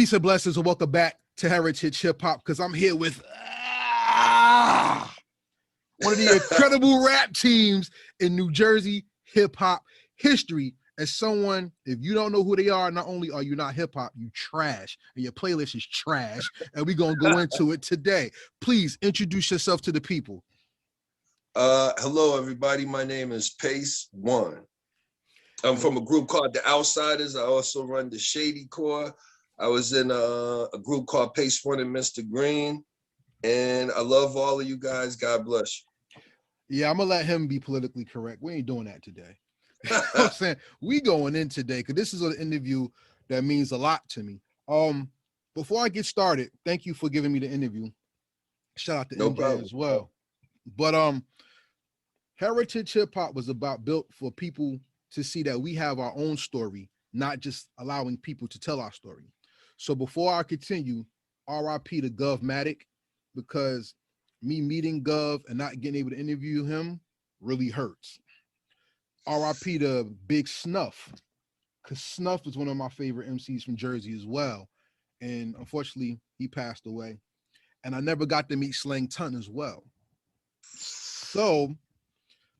Peace and blessings, and welcome back to Heritage Hip Hop, because I'm here with one of the incredible rap teams in New Jersey hip hop history. As someone, if you don't know who they are, not only are you not hip hop, you trash, and your playlist is trash, and we're gonna go into it today. Please introduce yourself to the people. Hello, everybody. My name is Pace One. I'm from a group called the Outsidaz. I also run the Shady Core. I was in a group called Pace One and Mr. Green. And I love all of you guys. God bless you. Yeah, I'm gonna let him be politically correct. We ain't doing that today. You know what I'm saying? We going in today because this is an interview that means a lot to me. Before I get started, thank you for giving me the interview. Shout out to No MJ problem. as well. But Heritage Hip Hop was built for people to see that we have our own story, not just allowing people to tell our story. So before I continue, RIP to Govmatic, because me meeting Gov and not getting able to interview him really hurts. RIP to Big Snuff, because Snuff is one of my favorite MCs from Jersey as well. And unfortunately, he passed away. And I never got to meet Slang Ton as well. So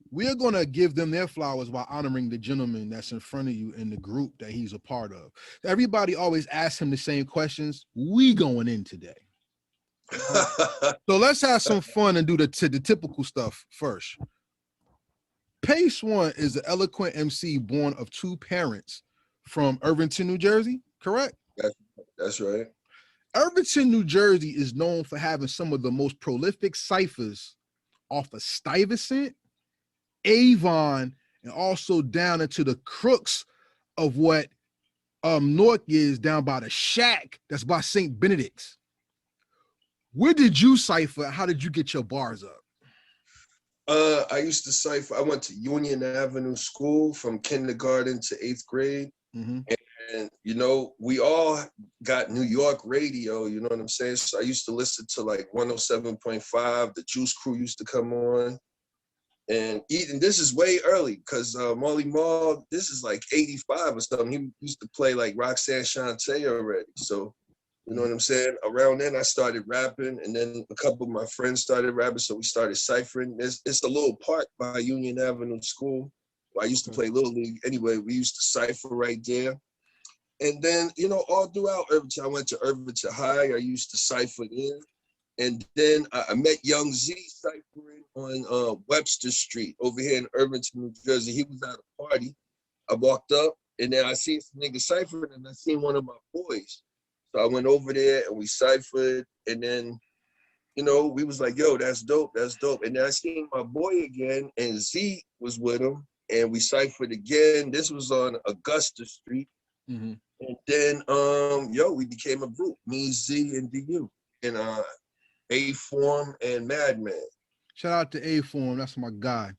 we are going to give them their flowers while honoring the gentleman that's in front of you in the group that he's a part of. Everybody always asks him the same questions. We going in today. So let's have some fun and do the typical stuff first. Pace One is an eloquent MC born of two parents from Irvington, New Jersey, correct? That's right. Irvington, New Jersey is known for having some of the most prolific ciphers off of Stuyvesant, Avon, and also down into the crooks of what North is down by the shack that's by St. Benedict's. Where did you cipher? How did you get your bars up? I used to cipher. I went to Union Avenue School from kindergarten to 8th grade. Mm-hmm. And, you know, we all got New York radio, you know what I'm saying? So I used to listen to like 107.5. The Juice Crew used to come on. And this is way early because Marley Marl, this is like 85 or something. He used to play like Roxanne Shante already. So, you know what I'm saying? Around then I started rapping, and then a couple of my friends started rapping, so we started ciphering. It's a little park by Union Avenue School where I used to play Little League. Anyway, we used to cipher right there. And then, you know, all throughout Irvington, I went to Irvington High. I used to cipher there. And then I met Young Z ciphering on Webster Street over here in Irvington, New Jersey. He was at a party. I walked up, and then I seen some niggas ciphering, and I seen one of my boys. So I went over there, and we ciphered, and then, you know, we was like, yo, that's dope, that's dope. And then I seen my boy again, and Z was with him, and we ciphered again. This was on Augusta Street. Mm-hmm. And then, we became a group, me, Z, and DU. And A-Form and Madman. Shout out to A-Form. That's my guy.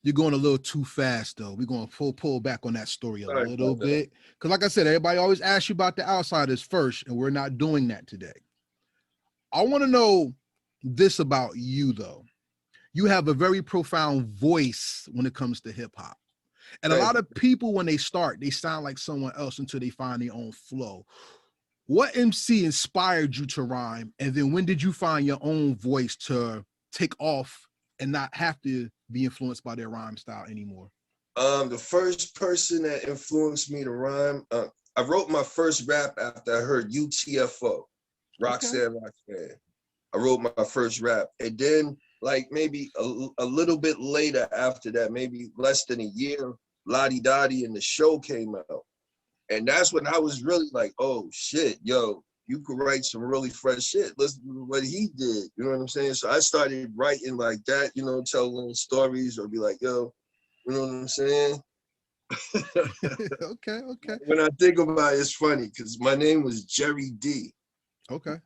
You're going a little too fast, though. We're going to pull back on that story a little bit. Because like I said, everybody always asks you about the Outsidaz first, and we're not doing that today. I want to know this about you, though. You have a very profound voice when it comes to hip-hop. And a lot of people, when they start, they sound like someone else until they find their own flow. What MC inspired you to rhyme? And then when did you find your own voice to take off and not have to be influenced by their rhyme style anymore? The first person that influenced me to rhyme, I wrote my first rap after I heard UTFO, Roxanne. I wrote my first rap. And then like maybe a little bit later after that, maybe less than a year, Lottie Dottie and the Show came out. And that's when I was really like, oh shit, yo, you could write some really fresh shit. Listen to what he did. You know what I'm saying? So I started writing like that, you know, telling stories or be like, yo, you know what I'm saying? Okay. When I think about it, it's funny because my name was Jerry D. Okay.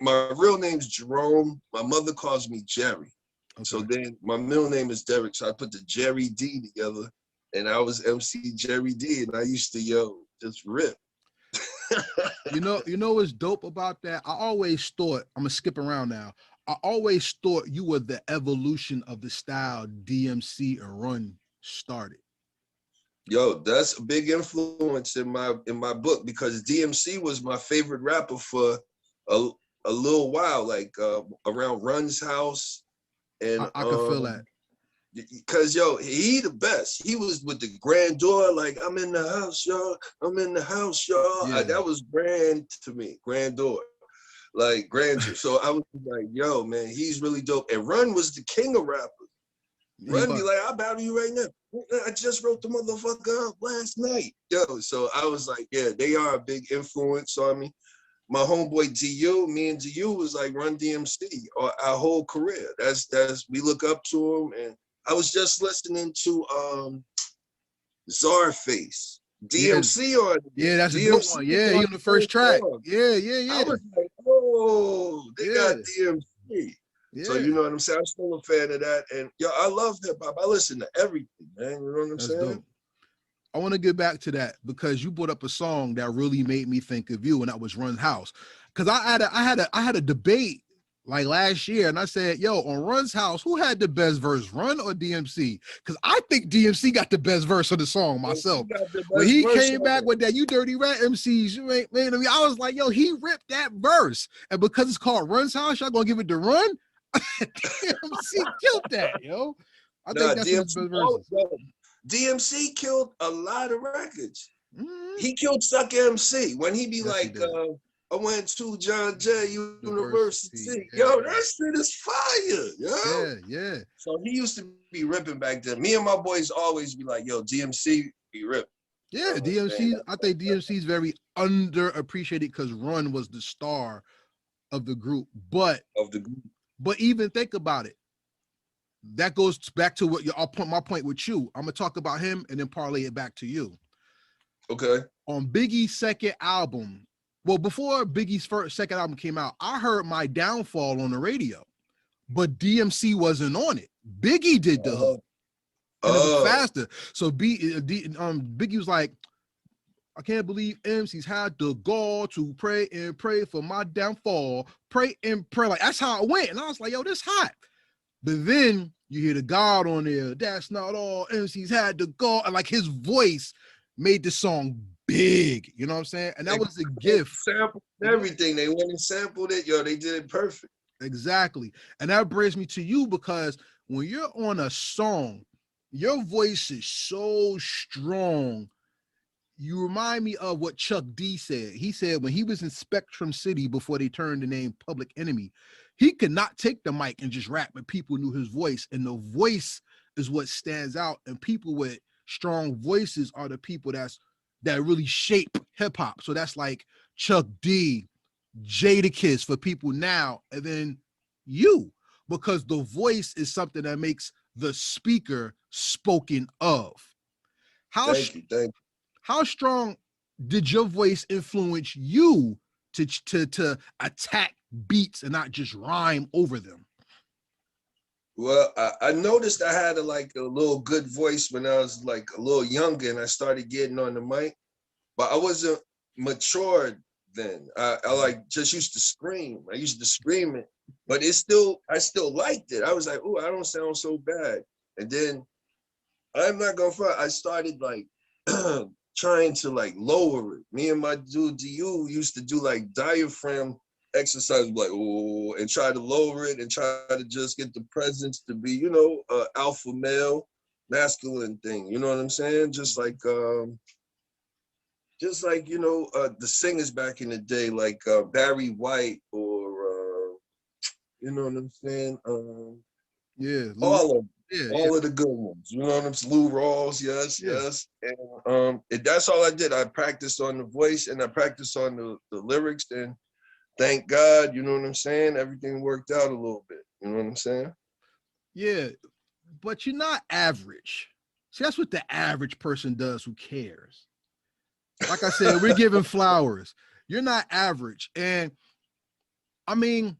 My real name's Jerome. My mother calls me Jerry. Okay. So then my middle name is Derek. So I put the Jerry D together, and I was MC Jerry D, and I used to, just rip. You know what's dope about that? I always thought, I'm gonna skip around now. I always thought you were the evolution of the style DMC and Run started. Yo, that's a big influence in my book because DMC was my favorite rapper for a, a little while, like around Run's house and I could feel that. because yo, he the best. He was with the grandeur, like I'm in the house, y'all. I'm in the house, y'all. Yeah. That was grand to me, grandeur, like grandeur. So I was like, yo, man, he's really dope. And Run was the king of rappers. Run be like, I'll battle you right now. I just wrote the motherfucker up last night. Yo, so I was like, yeah, they are a big influence on me. My homeboy DU, me and DU was like Run DMC our whole career. That's we look up to him. And I was just listening to Czarface. DMC on that's a good DMC one. Yeah, he on the first track. song. Yeah. I was like, oh, they got DMC. Yeah. So you know what I'm saying? I'm still a fan of that. And yo, I love hip hop. I listen to everything, man. You know what I'm saying? Dope. I want to get back to that because you brought up a song that really made me think of you, and that was Run's House. Because I had a debate like last year, and I said, yo, on Run's House, who had the best verse, Run or DMC? Because I think DMC got the best verse of the song myself. When he came back with that, you dirty rat MCs, you ain't man. I mean, I was like, yo, he ripped that verse. And because it's called Run's House, y'all gonna give it to Run? DMC killed that, yo. I think that's one of the best verses. DMC killed a lot of records. He killed Suck MC when he be like, I went to John Jay University. Yo, that shit is fire, yo. Yeah. So he used to be ripping back then. Me and my boys always be like, yo, DMC be ripping. Yeah, DMC, I think DMC is very underappreciated because Run was the star of the group. But even think about it. That goes back to what my point with you. I'm gonna talk about him and then parlay it back to you. Okay. On Biggie's second album, well, before Biggie's second album came out, I heard My Downfall on the radio, but DMC wasn't on it. Biggie did the hook, and it was faster. So Biggie was like, I can't believe MCs had the gall to pray and pray for my downfall. Pray and pray. Like, that's how it went. And I was like, yo, this hot. But then you hear the God on there. That's not all MCs had the gall. And like his voice made the song big. You know what I'm saying? And that was a gift. Sampled everything. They went and sampled it. Yo, they did it perfect. Exactly. And that brings me to you because when you're on a song, your voice is so strong. You remind me of what Chuck D said. He said when he was in Spectrum City before they turned the name Public Enemy, he could not take the mic and just rap, but people knew his voice. And the voice is what stands out. And people with strong voices are the people that really shape hip hop. So that's like Chuck D, Jadakiss for people now, and then you, because the voice is something that makes the speaker spoken of. Thank you. How strong did your voice influence you to attack beats and not just rhyme over them? Well, I noticed I had a little good voice when I was like a little younger and I started getting on the mic, but I wasn't matured then. I like just used to scream. I used to scream it, but I still liked it. I was like, oh, I don't sound so bad. And then I'm not gonna front, I started like trying to like lower it. Me and my dude DU used to do like diaphragm exercises, like oh, and try to lower it and try to just get the presence to be, alpha male, masculine thing. You know what I'm saying? Just like the singers back in the day, like Barry White or you know what I'm saying? All of them. All of the good ones, you know what I'm saying? Lou Rawls, yes. And that's all I did. I practiced on the voice and I practiced on the lyrics, and thank God, you know what I'm saying? Everything worked out a little bit, you know what I'm saying? Yeah, but you're not average. See, that's what the average person does who cares. Like I said, we're giving flowers. You're not average. And I mean,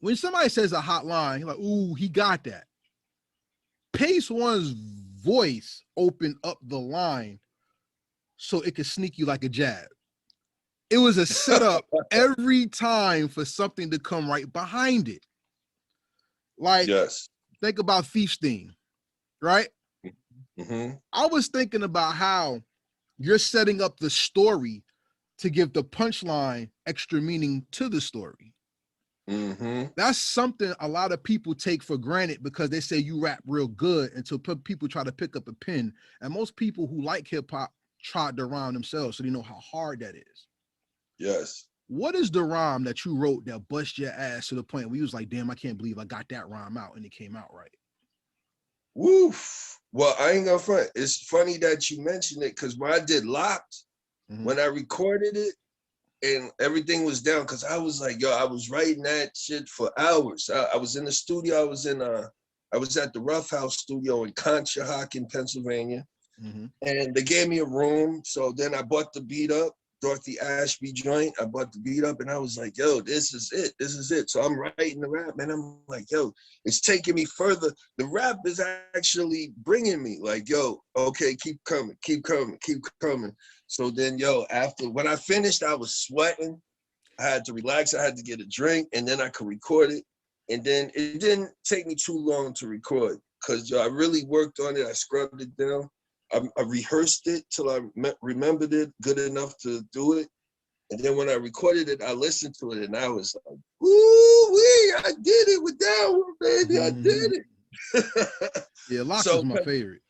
when somebody says a hot line, you're like, ooh, he got that. Pace One's voice opened up the line so it could sneak you like a jab. It was a setup every time for something to come right behind it. Like, yes. Think about Thief's theme, right? I was thinking about how you're setting up the story to give the punchline extra meaning to the story. That's something a lot of people take for granted because they say you rap real good until people try to pick up a pen. And most people who like hip hop tried to rhyme themselves, so they know how hard that is. Yes. What is the rhyme that you wrote that bust your ass to the point where you was like, damn, I can't believe I got that rhyme out and it came out right? Woof. Well, I ain't gonna front. It's funny that you mentioned it because when I did Locked, when I recorded it and everything was down, because I was like, yo, I was writing that shit for hours. I was in the studio. I was at the Rough House studio in Conshohocken, Pennsylvania. And they gave me a room. So then I bought the beat up, Dorothy Ashby joint. I bought the beat up and I was like, yo, this is it. This is it. So I'm writing the rap and I'm like, yo, it's taking me further. The rap is actually bringing me like, yo, okay, keep coming, keep coming, keep coming. So then, yo, after when I finished, I was sweating. I had to relax. I had to get a drink and then I could record it. And then it didn't take me too long to record because I really worked on it. I scrubbed it down. I rehearsed it till I remembered it good enough to do it. And then when I recorded it, I listened to it and I was like, ooh-wee, I did it with that one, baby. I did it. Yeah, Lock is my favorite.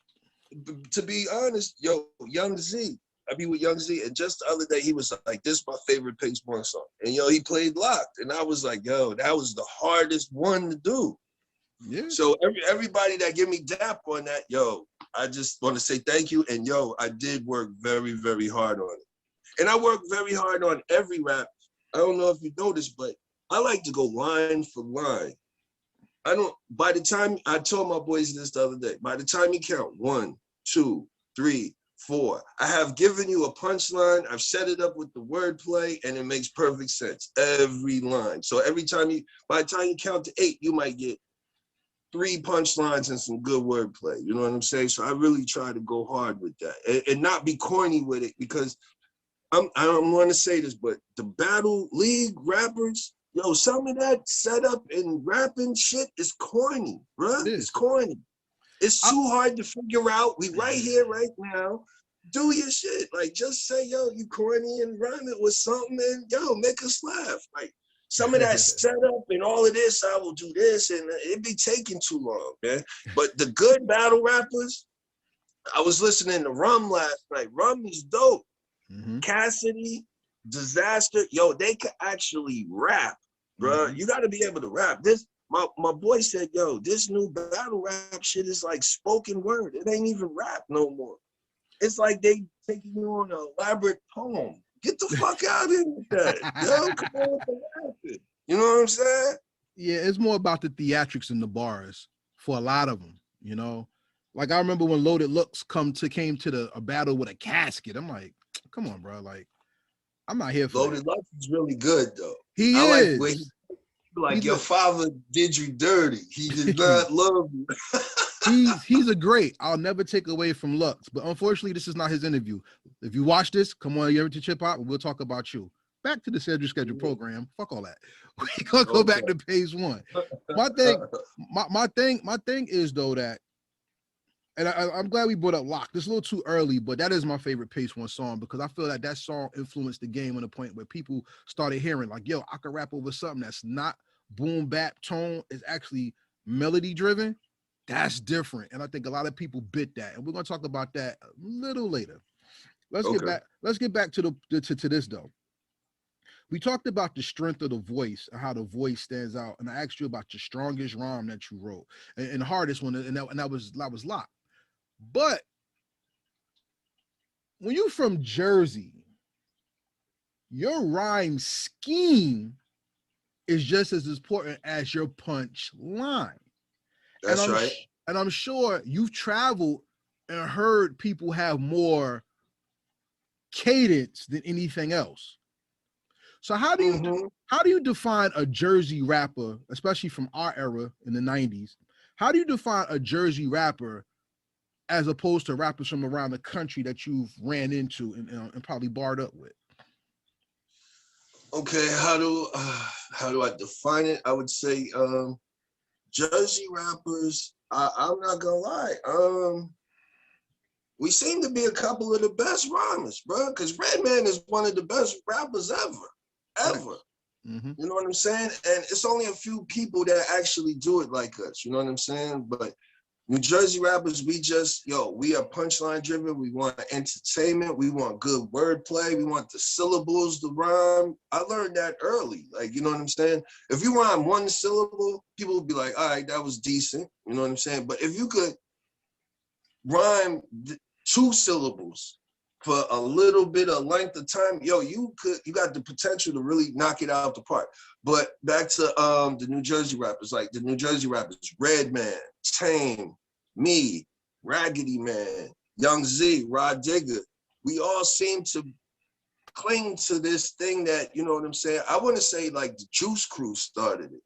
To be honest, yo, Young Z, I be with Young Z, and just the other day, he was like, this is my favorite Pace One song. And, yo, he played Locked. And I was like, yo, that was the hardest one to do. Yeah. So everybody that give me dap on that, yo, I just want to say thank you. And yo, I did work very, very hard on it. And I work very hard on every rap. I don't know if you noticed, but I like to go line for line. By the time, I told my boys this the other day, by the time you count 1, 2, 3, 4, I have given you a punchline, I've set it up with the wordplay, and it makes perfect sense. Every line. So by the time you count to 8, you might get 3 punchlines and some good wordplay. You know what I'm saying? So I really try to go hard with that and not be corny with it because I don't want to say this, but the battle league rappers, yo, some of that setup and rapping shit is corny, bro. It's corny. It's too hard to figure out. We right here, right now. Do your shit. Like, just say, yo, you corny and rhyme it with something and, yo, make us laugh. Like, some of that setup and all of this, I will do this, and it'd be taking too long, man. But the good battle rappers, I was listening to Rum last night. Rum is dope. Cassidy, Disaster, yo, they could actually rap, bro. You got to be able to rap. This, my boy said, yo, this new battle rap shit is like spoken word. It ain't even rap no more. It's like they taking you on an elaborate poem. Get the fuck out of here with that. Yo, come on with rapping. You know what I'm saying? Yeah, it's more about the theatrics and the bars for a lot of them, you know? Like, I remember when Loaded Looks came to a battle with a casket. I'm like, come on, bro. Like, I'm not here for Loaded Looks is really good, though. He is. Like, your father did you dirty. He did not love you. He's a great. I'll never take away from Lux, but unfortunately, this is not his interview. If you watch this, come on, you to Chip Hop, and we'll talk about you. Back to the schedule program. Fuck all that. We gonna go back to Page One. My thing is though that, and I'm glad we brought up Lock. This is a little too early, but that is my favorite Pace One song because I feel that song influenced the game on a point where people started hearing like, yo, I can rap over something that's not boom bap tone, is actually melody driven. That's different. And I think a lot of people bit that. And we're going to talk about that a little later. Let's get back to this though. We talked about the strength of the voice and how the voice stands out. And I asked you about your strongest rhyme that you wrote and the hardest one. And that was Lock. But when you're from Jersey, your rhyme scheme is just as important as your punch line. That's right. And I'm sure you've traveled and heard people have more cadence than anything else. So how do you define a Jersey rapper, especially from our era in the 90s? How do you define a Jersey rapper as opposed to rappers from around the country that you've ran into and probably barred up with? Okay, how do I define it? I would say Jersey rappers, I'm not gonna lie. we seem to be a couple of the best rhymers, bro. Because Redman is one of the best rappers ever. Mm-hmm. You know what I'm saying? And it's only a few people that actually do it like us. You know what I'm saying? But New Jersey rappers, we are punchline driven. We want entertainment. We want good wordplay. We want the syllables to rhyme. I learned that early. Like, you know what I'm saying? If you rhyme one syllable, people will be like, all right, that was decent. You know what I'm saying? But if you could rhyme 2 syllables for a little bit of length of time, you got the potential to really knock it out the park. But back to the New Jersey rappers, like the New Jersey rappers, Redman, Tame, me, Raggedy Man, Young Z, Rod Digger, we all seem to cling to this thing that, you know what I'm saying? I want to say like the Juice Crew started it,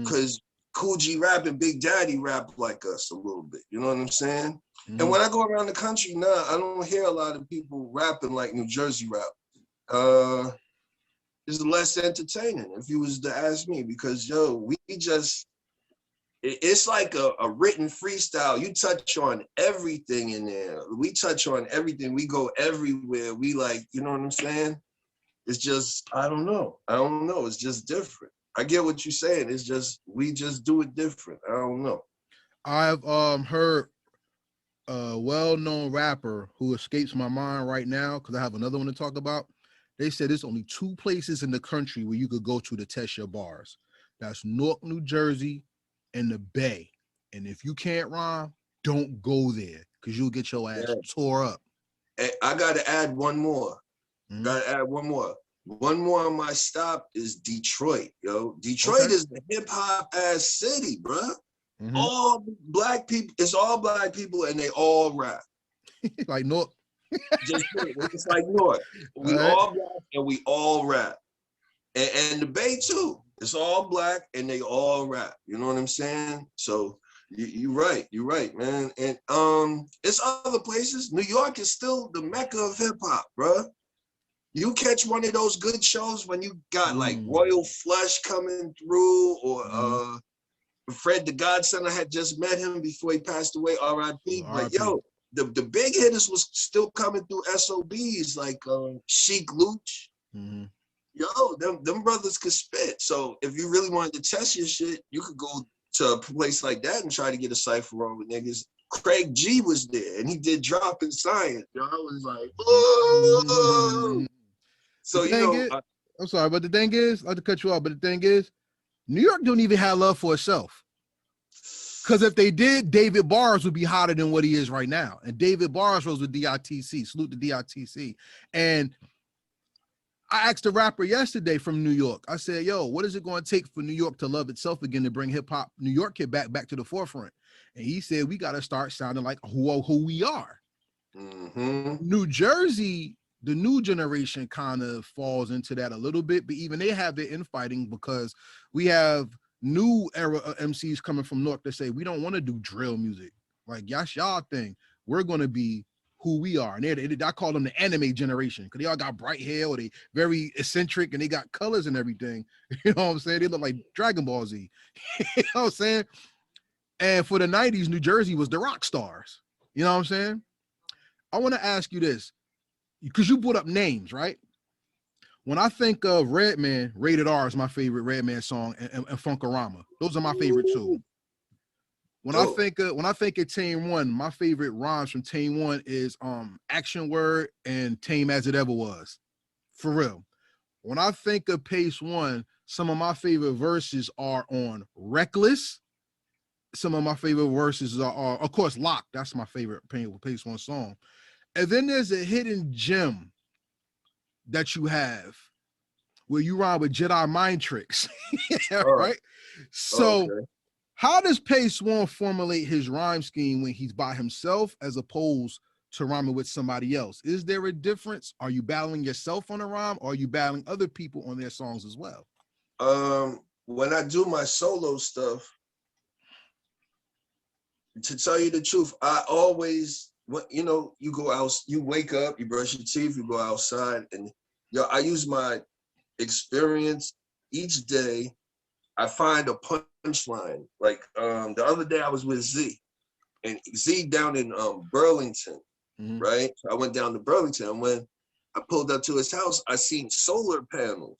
because Cool G Rap and Big Daddy rap like us a little bit, you know what I'm saying? And when I go around the country now, I don't hear a lot of people rapping like New Jersey rap. It's less entertaining, if you was to ask me, because it's like a written freestyle. You touch on everything in there. We touch on everything. We go everywhere. We like, you know what I'm saying? It's just, I don't know. It's just different. I get what you're saying. It's just, we just do it different. I don't know. I've heard a well-known rapper who escapes my mind right now, because I have another one to talk about. They said there's only 2 places in the country where you could go to test your bars. That's Newark, New Jersey, and the Bay. And if you can't rhyme, don't go there, because you'll get your ass tore up. Hey, I gotta add one more. One more on my stop is Detroit, yo. Detroit is the hip-hop ass city, bro. All black people, it's all black people, and they all rap. Like North. It's like North. We all black and we all rap. And the Bay too. It's all black and they all rap. You know what I'm saying? So you're right, man. And it's other places. New York is still the mecca of hip-hop, bro. You catch one of those good shows when you got like Royal Flush coming through, or Fred the Godson. I had just met him before he passed away, R.I.P. But the big hitters was still coming through SOBs like Chic Luch. Them brothers could spit. So if you really wanted to test your shit, you could go to a place like that and try to get a cipher on with niggas. Craig G was there and he did Drop in Science. I was like, oh. So I'm sorry, but the thing is, not to cut you off, but the thing is, New York don't even have love for itself. Because if they did, David Barnes would be hotter than what he is right now. And David Barnes was with DITC. Salute to DITC. And I asked a rapper yesterday from New York. I said, yo, what is it going to take for New York to love itself again, to bring hip-hop, New York kid back to the forefront? And he said, we got to start sounding like who we are. New Jersey, the new generation kind of falls into that a little bit, but even they have their infighting, because we have new era MCs coming from North that say, we don't want to do drill music. Like, that's y'all thing. We're going to be who we are. And I call them the anime generation, because they all got bright hair, or they very eccentric, and they got colors and everything. You know what I'm saying? They look like Dragon Ball Z. You know what I'm saying? And for the 90s, New Jersey was the rock stars. You know what I'm saying? I want to ask you this, because you put up names, right? When I think of Redman, Rated R is my favorite Redman song, and Funkorama. Those are my favorite too. When I think of Tame One, my favorite rhymes from Tame One is Action Word and Tame As It Ever Was. For real. When I think of Pace One, some of my favorite verses are on Reckless. Some of my favorite verses are of course, Lock. That's my favorite Pace One song. And then there's a hidden gem that you have where you rhyme with Jedi Mind Tricks. Right? So how does Pace One formulate his rhyme scheme when he's by himself as opposed to rhyming with somebody else? Is there a difference? Are you battling yourself on a rhyme, or are you battling other people on their songs as well? When I do my solo stuff, to tell you the truth, I always, you go out, you wake up, you brush your teeth, you go outside, and I use my experience each day. I find a punchline. Like the other day I was with Z, and Z down in Burlington, right? So I went down to Burlington. When I pulled up to his house, I seen solar panels.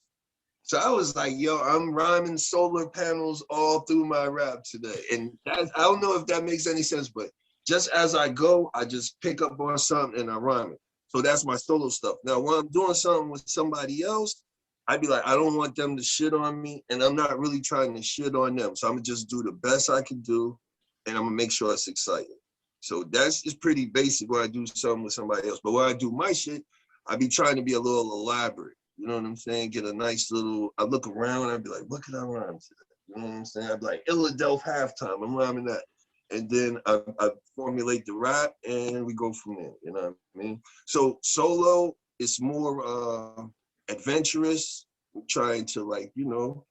So I was like, yo, I'm rhyming solar panels all through my rap today. And that, I don't know if that makes any sense, but just as I go, I just pick up on something and I rhyme it. So that's my solo stuff. Now, when I'm doing something with somebody else, I'd be like, I don't want them to shit on me, and I'm not really trying to shit on them. So I'm gonna just do the best I can do, and I'm gonna make sure it's exciting. So that's just pretty basic when I do something with somebody else. But when I do my shit, I be trying to be a little elaborate. You know what I'm saying? Get a nice little, I look around, I'd be like, what can I rhyme today? You know what I'm saying? I'd be like, Philadelphia halftime, I'm rhyming that. And then I formulate the rap and we go from there, you know what I mean? So solo is more adventurous, trying to like, you know,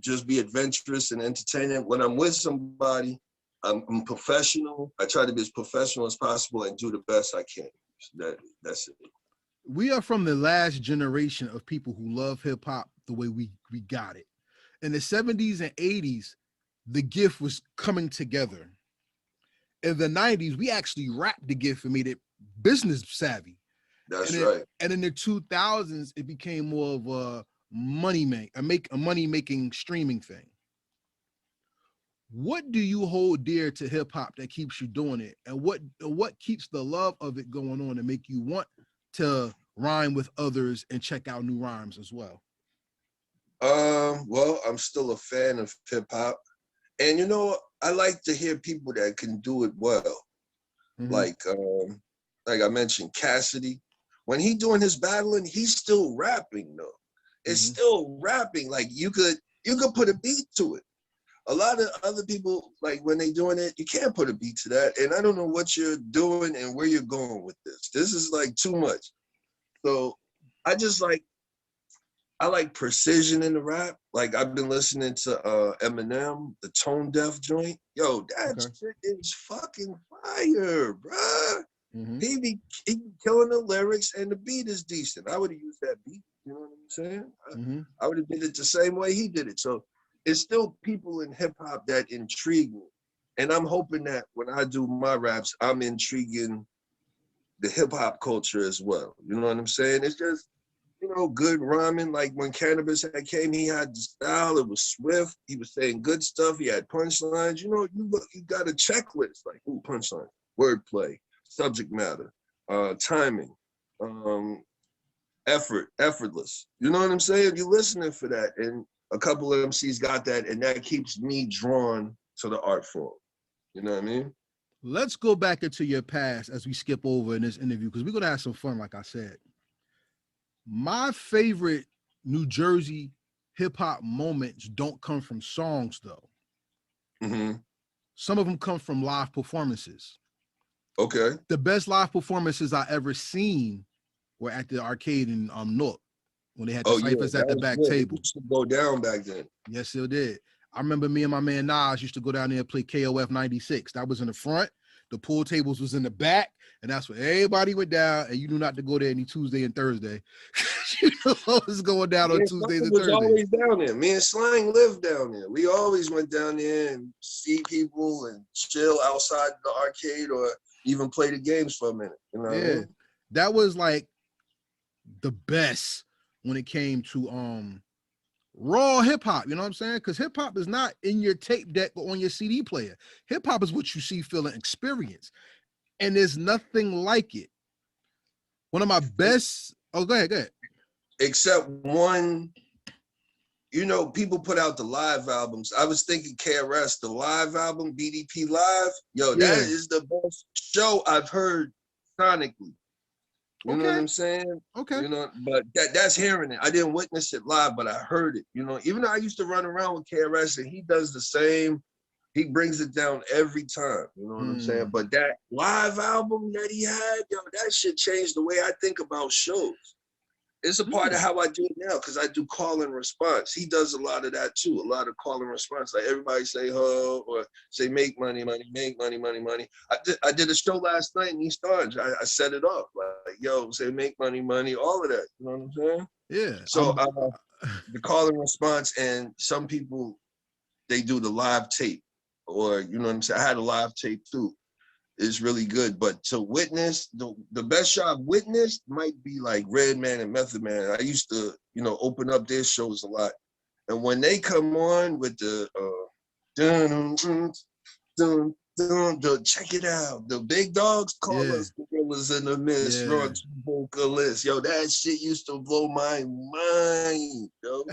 just be adventurous and entertaining. When I'm with somebody, I'm professional. I try to be as professional as possible and do the best I can. So that's it. We are from the last generation of people who love hip hop the way we got it. In the 70s and 80s, the gift was coming together. In the 90s, we actually rapped the gift and made it business savvy. That's right. And in the 2000s, it became more of a money making streaming thing. What do you hold dear to hip hop that keeps you doing it, and what keeps the love of it going on and make you want to rhyme with others and check out new rhymes as well? Well, I'm still a fan of hip hop, and you know, I like to hear people that can do it well. Like I mentioned, Cassidy. When he doing his battling, he's still rapping though. It's still rapping. Like you could put a beat to it. A lot of other people, like when they doing it, you can't put a beat to that. And I don't know what you're doing and where you're going with this. This is like too much. So I like precision in the rap. Like I've been listening to Eminem, the Tone Deaf joint. Yo, that shit is fucking fire, bruh. He be killing the lyrics and the beat is decent. I would have used that beat. You know what I'm saying? I would have did it the same way he did it. So it's still people in hip hop that intrigue me. And I'm hoping that when I do my raps, I'm intriguing the hip hop culture as well. You know what I'm saying? It's just, you know, good rhyming. Like when Cannabis came, he had the style. It was swift. He was saying good stuff. He had punchlines. You know, you got a checklist like, ooh, punchline, wordplay, subject matter, timing, effortless. You know what I'm saying? You're listening for that. And a couple of MCs got that, and that keeps me drawn to the art form. You know what I mean? Let's go back into your past as we skip over in this interview, because we're going to have some fun, like I said. My favorite New Jersey hip hop moments don't come from songs, though. Some of them come from live performances. Okay. The best live performances I ever seen were at the arcade in North, when they had the ciphers at the back table. It used to go down back then. Yes, it did. I remember me and my man Nas used to go down there and play KOF 96. That was in the front. The pool tables was in the back, and that's where everybody went down. And you knew not to go there any Tuesday and Thursday. You know what was going down on Tuesdays and Thursdays. Was always down there. Me and Slang lived down there. We always went down there and see people and chill outside the arcade or even play the games for a minute. You know what I mean? That was like the best when it came to raw hip hop, you know what I'm saying? Because hip hop is not in your tape deck or on your CD player. Hip hop is what you see, feel, and experience. And there's nothing like it. One of my best, go ahead. Except one, you know, people put out the live albums. I was thinking KRS, the live album, BDP Live. Yo, that is the best show I've heard sonically. You know what I'm saying? Okay. You know, but that's hearing it. I didn't witness it live, but I heard it. You know, even though I used to run around with KRS and he does the same, he brings it down every time. You know what I'm saying? But that live album that he had, yo, that shit changed the way I think about shows. It's a part of how I do it now because I do call and response. He does a lot of that too, a lot of call and response. Like everybody say ho or say make money, make money. I did a show last night in East Orange. I set it off like yo, say make money, all of that. You know what I'm saying? Yeah. So the call and response, and some people they do the live tape, or you know what I'm saying. I had a live tape too, is really good. But to witness, the best show I've witnessed might be like Redman and Method Man. I used to, open up their shows a lot. And when they come on with the dun, dun, dun, check it out. The big dogs call us gorillas in the mist, Roach vocalist. Yo, that shit used to blow my mind, yo.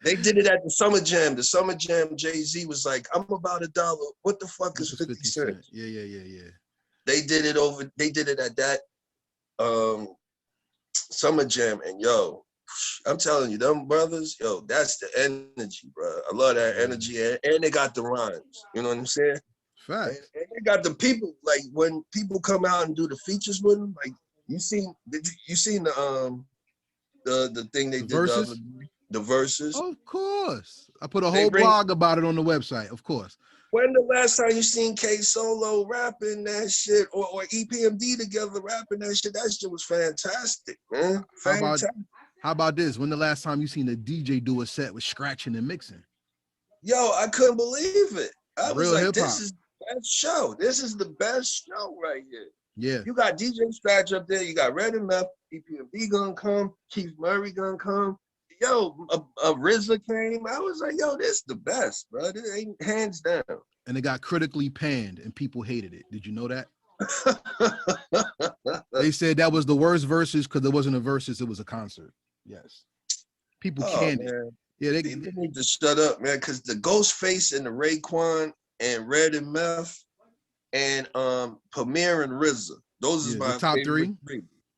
They did it at the Summer Jam. The Summer Jam, Jay-Z was like, I'm about $1. What the fuck is 50 cents? Yeah. They did it at that Summer Jam, and yo, I'm telling you, them brothers, yo, that's the energy, bro. I love that energy, and they got the rhymes. You know what I'm saying? Facts. And they got the people. Like when people come out and do the features with them, like you seen the thing they did Verses? the verses. Of course, I put a whole blog about it on the website. Of course. When the last time you seen K Solo rapping that shit, or EPMD together rapping that shit? That shit was fantastic, man. Fantastic. How about this? When the last time you seen a DJ do a set with scratching and mixing? Yo, I couldn't believe it. I was like, hip-hop. This is the best show. This is the best show right here. Yeah. You got DJ Scratch up there. You got Red and Meth. EPMD gonna come. Keith Murray gonna come. Yo, a RZA came. I was like, yo, this is the best, bro. This ain't hands down. And it got critically panned and people hated it. Did you know that? They said that was the worst verses because it wasn't a verses, it was a concert. Yes. People canned it. Yeah, they need to shut up, man, because the Ghostface and the Raekwon and Red and Meth and Premier and RZA. Those is my top three.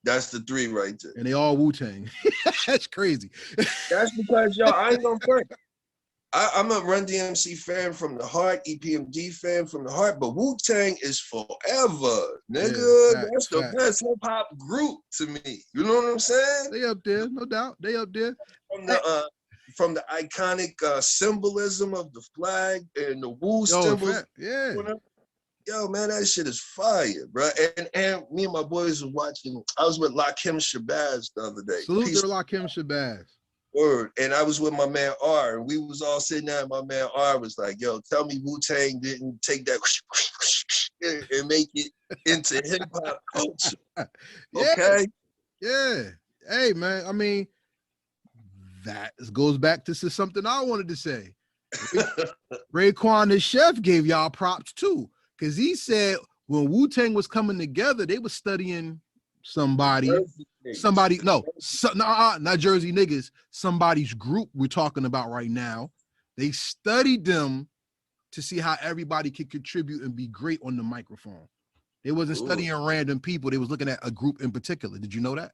That's the three right there. And they all Wu-Tang. That's crazy. That's because, yo, I ain't gonna front. I'm a Run DMC fan from the heart, EPMD fan from the heart, but Wu-Tang is forever, nigga. Yeah, that's the best hip-hop group to me. You know what I'm saying? They up there, no doubt. They up there. From the iconic symbolism of the flag and the Wu symbols. Yeah. Yo, man, that shit is fire, bro. And me and my boys were watching. I was with Lakim Shabazz the other day. Salute to Lakim Shabazz. Word. And I was with my man R, and we was all sitting there, and my man R was like, yo, tell me Wu-Tang didn't take that and make it into hip-hop culture. Okay? Yeah. Hey, man, I mean, that goes back to something I wanted to say. Raekwon the Chef gave y'all props, too, because he said when Wu-Tang was coming together, they were studying not Jersey niggas, somebody's group we're talking about right now. They studied them to see how everybody could contribute and be great on the microphone. They wasn't studying random people. They was looking at a group in particular. Did you know that?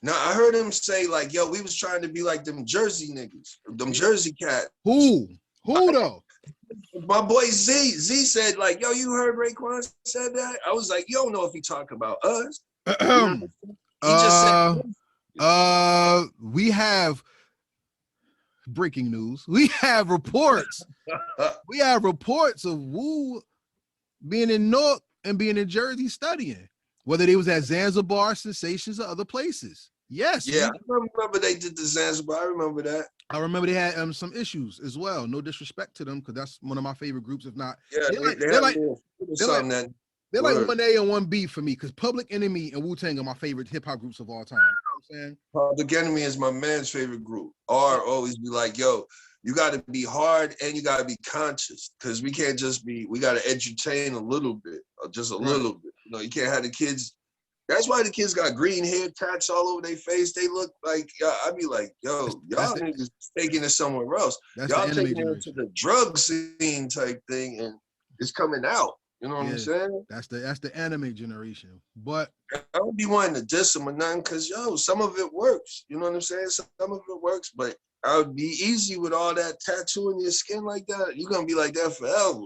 Now, I heard him say, like, yo, we was trying to be like them Jersey niggas, them Jersey cats. Who though? My boy Z said, like, yo, you heard Raekwon said that? I was like, you don't know if he talking about us. He just said, we have breaking news. We have reports. We have reports of Wu being in Newark and being in Jersey studying, whether they was at Zanzibar, Sensations, or other places. Yes. Yeah, I remember they did the Zanzibar. I remember that. I remember they had some issues as well. No disrespect to them, because that's one of my favorite groups, if not. Yeah, they're like 1A and 1B for me, because Public Enemy and Wu-Tang are my favorite hip-hop groups of all time. You know what I'm saying? Public Enemy is my man's favorite group. R always be like, yo, you got to be hard and you got to be conscious, because we can't just be, we got to entertain a little bit, or just a little bit. You know, you can't have the kids. That's why the kids got green hair, tats all over their face. They look like, I'd be like, yo, y'all niggas taking it somewhere else. Y'all taking it to the drug scene type thing, and it's coming out. You know what I'm saying? That's the anime generation. But I don't be wanting to diss them or nothing, because, yo, some of it works. You know what I'm saying? Some of it works, but I would be easy with all that tattoo in your skin like that. You're going to be like that forever.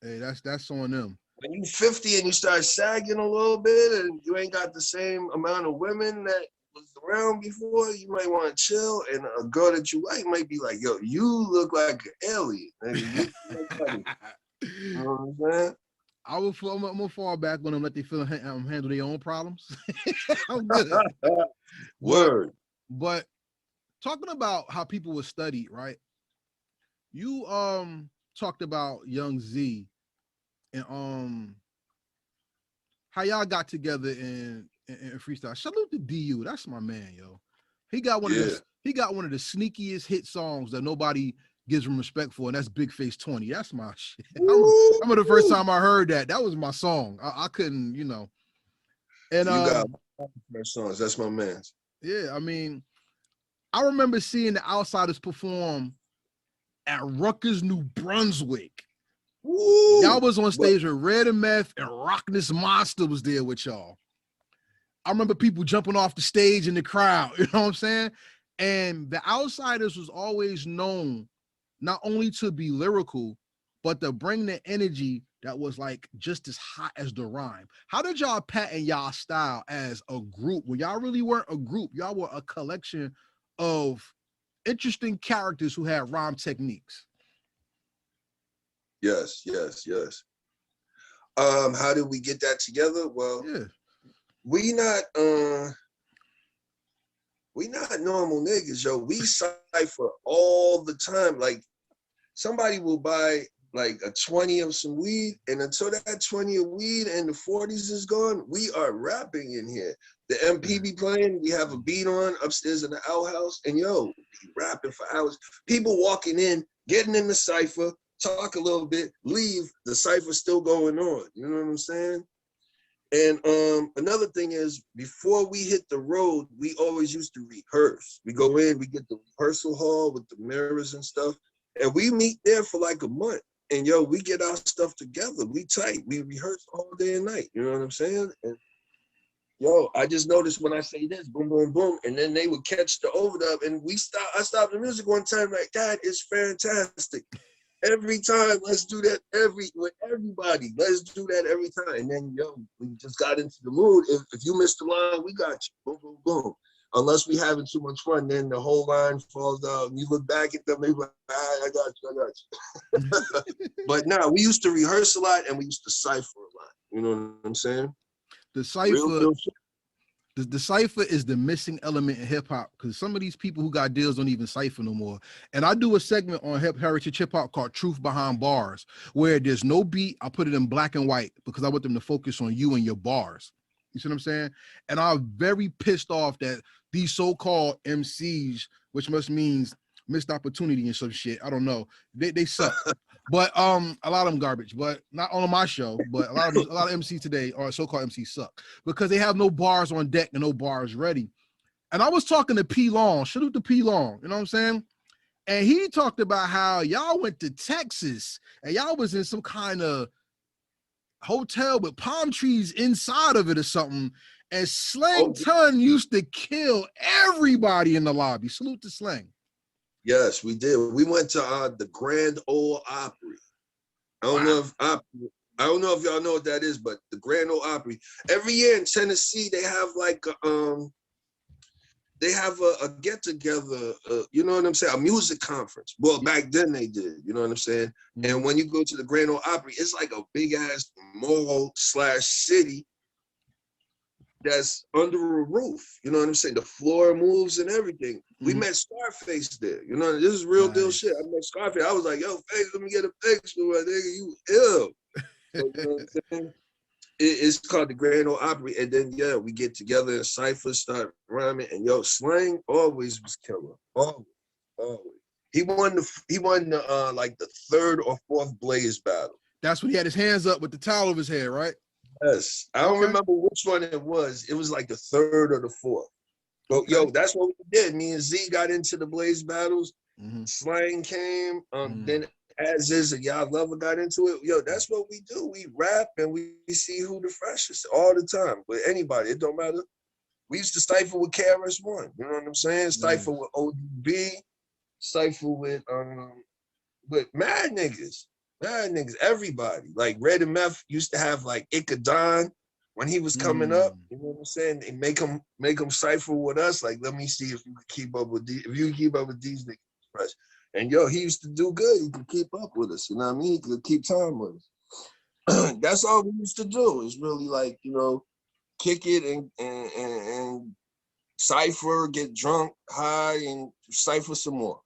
Hey, that's on them. When you 50 and you start sagging a little bit and you ain't got the same amount of women that was around before, you might want to chill, and a girl that you like might be like, yo, you look like an alien. You know what I'm saying? I'm gonna fall back on them, let they handle their own problems. I'm good. Word. But talking about how people were studied, right? You talked about Young Z and how y'all got together and freestyle. Salute to DU. That's my man, yo. He got one of the sneakiest hit songs that nobody gives him respect for, and that's Big Face 20. That's my shit. I remember the first time I heard that. That was my song. I couldn't, you know. And you got songs. That's my man. Yeah, I mean, I remember seeing the Outsidaz perform at Rutgers, New Brunswick. Woo! Y'all was on stage with Red and Meth, and Rockness Monster was there with y'all. I remember people jumping off the stage in the crowd, you know what I'm saying? And the Outsidaz was always known not only to be lyrical, but to bring the energy that was like just as hot as the rhyme. How did y'all patent y'all style as a group? When y'all really weren't a group, y'all were a collection of interesting characters who had rhyme techniques. Yes. How did we get that together? Well, yeah. we not normal niggas, yo. We cipher all the time. Like somebody will buy like a 20 of some weed, and until that 20 of weed and the 40s is gone, we are rapping in here. The MP be playing, we have a beat on upstairs in the outhouse, and yo, be rapping for hours. People walking in, getting in the cipher, talk a little bit, leave, the cipher still going on. You know what I'm saying? And another thing is, before we hit the road, we always used to rehearse. We go in, we get the rehearsal hall with the mirrors and stuff, and we meet there for like a month. And yo, we get our stuff together. We tight. We rehearse all day and night. You know what I'm saying? And yo, I just noticed when I say this, boom, boom, boom, and then they would catch the overdub, and I stopped the music one time, like, that is fantastic. Every time, let's do that with everybody. Let's do that every time. And then, yo, we just got into the mood. If you missed the line, we got you. Boom, boom, boom. Unless we having too much fun, then the whole line falls down. You look back at them, they like, I got you. But nah, we used to rehearse a lot, and we used to cipher a lot. You know what I'm saying? The cipher. The cipher is the missing element in hip hop, because some of these people who got deals don't even cipher no more. And I do a segment on heritage hip hop called Truth Behind Bars, where there's no beat. I put it in black and white because I want them to focus on you and your bars. You see what I'm saying? And I'm very pissed off that these so-called MCs, which must means missed opportunity and some shit. I don't know. They suck. But a lot of them garbage, but not on my show. But a lot of MCs today, or so-called MCs, suck because they have no bars on deck and no bars ready. And I was talking to P Long, shout out to P Long, you know what I'm saying? And he talked about how y'all went to Texas and y'all was in some kind of hotel with palm trees inside of it or something. And Slang Ton used to kill everybody in the lobby. Salute to Slang. Yes, we did. We went to the Grand Ole Opry. I don't know if y'all know what that is, but the Grand Ole Opry. Every year in Tennessee, they have like a get together. You know what I'm saying? A music conference. Well, back then they did. You know what I'm saying? Mm-hmm. And when you go to the Grand Ole Opry, it's like a big ass mall / city that's under a roof. You know what I'm saying? The floor moves and everything. We met Scarface there. You know, this is real deal shit. I met Scarface. I was like, yo, Face, let me get a picture, my nigga. You ill. So, you know what I'm saying? It's called the Grand Ole Opry. And then, yeah, we get together and cipher, start rhyming. And yo, Slang always was killer. Always. He won the like the 3rd or 4th Blaze battle. That's when he had his hands up with the towel over his head, right? Yes. I don't remember which one it was. It was like the 3rd or the 4th. But yo, that's what we did. Me and Z got into the Blaze battles. Mm-hmm. Slang came. Then Az Izz and Y'all Lover got into it. Yo, that's what we do. We rap and we see who the freshest all the time. With anybody, it don't matter. We used to cipher with KRS-One. You know what I'm saying? Cipher with ODB. Cipher with mad niggas. Everybody. Like Red and Meth used to have like Ikadon when he was coming up. You know what I'm saying? They make him cipher with us. Like, let me see if you can keep up with these niggas fresh. And yo, he used to do good. He could keep up with us. You know what I mean? He could keep time with us. That's all we used to do. It's really like, you know, kick it and cipher, get drunk, high, and cipher some more.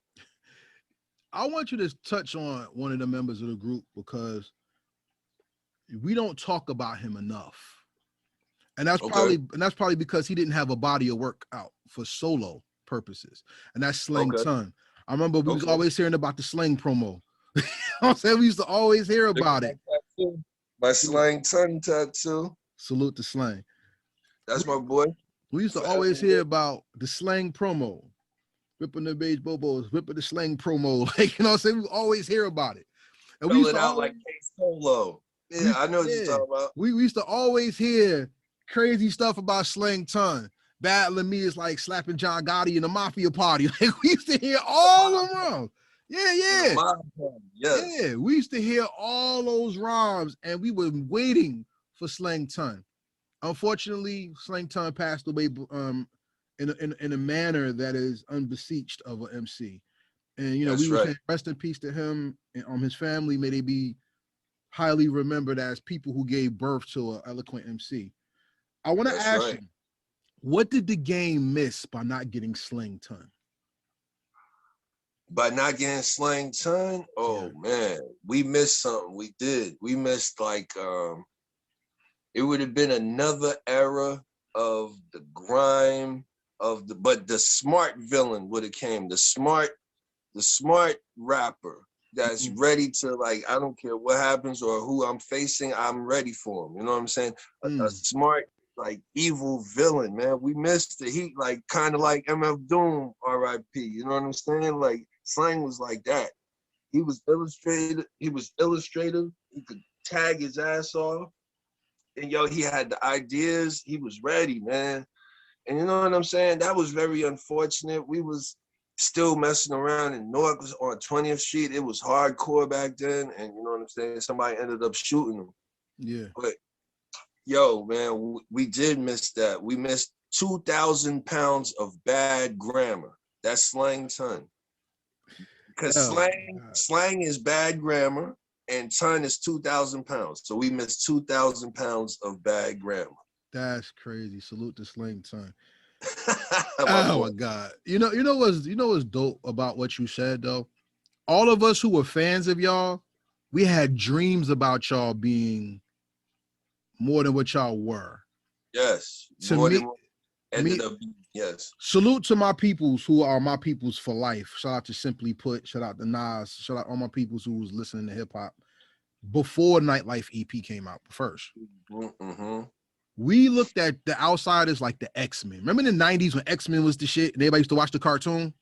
I want you to touch on one of the members of the group because we don't talk about him enough. And that's Okay. probably because he didn't have a body of work out for solo purposes. And that's Slang Okay. Ton. I remember we was Okay. always hearing about the Slang promo. You know what I'm saying? We used to always hear Look at about my it. tattoo. My Slang Ton tattoo. Salute to Slang. That's my boy. We used to Forever always hear live. about the Slang promo. Whipping the beige bobos, whipping the Slang promo. Like, you know what I'm saying? We always hear about it. And we Spell used it to out like always, K Solo. Yeah, I know what you're talking about. we used to always hear crazy stuff about Slang Ton. Battling me is like slapping John Gotti in a mafia party. Like we used to hear all of them wrongs. In the Yeah. mob party, yes. Yeah. We used to hear all those rhymes and we were waiting for Slang Ton. Unfortunately, Slang Ton passed away in a manner that is unbeseeched of an MC. And you know, That's we were right. saying rest in peace to him and his family. May they be highly remembered as people who gave birth to an eloquent MC. I want to That's ask right. you, what did the game miss by not getting Slang Ton? By not getting Slang Ton, oh man, we missed something. We did. We missed like it would have been another era of the grime of but the smart villain would have came. The smart rapper that's ready to, like, I don't care what happens or who I'm facing, I'm ready for him. You know what I'm saying? A smart, like, evil villain, man. We missed it. He like kind of like MF Doom, R.I.P. You know what I'm saying? Like Slang was like that. He was illustrated. He was illustrative. He could tag his ass off. And yo, he had the ideas. He was ready, man. And you know what I'm saying? That was very unfortunate. We was still messing around in Newark on 20th Street. It was hardcore back then. And you know what I'm saying? Somebody ended up shooting him. Yeah. But yo, man, we did miss that. We missed 2,000 pounds of bad grammar. That's Slang Ton. Because slang is bad grammar and ton is 2,000 pounds. So we missed 2,000 pounds of bad grammar. That's crazy. Salute to Slang Ton. Oh my God. You know what's dope about what you said though? All of us who were fans of y'all, we had dreams about y'all being more than what y'all were. Yes. To me, yes. Salute to my peoples who are my peoples for life. Shout out to Simply Put. Shout out to Nas. Shout out all my peoples who was listening to hip hop before Nightlife EP came out first. Mm-hmm. We looked at the Outsidaz like the X-Men. Remember in the 90s when X-Men was the shit and everybody used to watch the cartoon?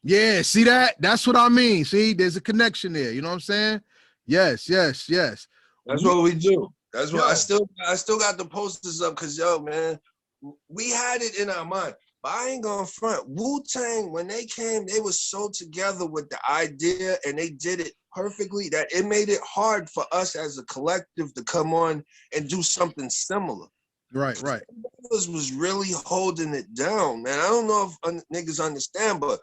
Yeah, see that? That's what I mean. See, there's a connection there. You know what I'm saying? Yes. That's what we do. That's what I still got the posters up because yo, man, we had it in our mind. But I ain't gonna front. Wu-Tang, when they came, they were so together with the idea and they did it perfectly that it made it hard for us as a collective to come on and do something similar. Right. Was really holding it down, man. I don't know if niggas understand, but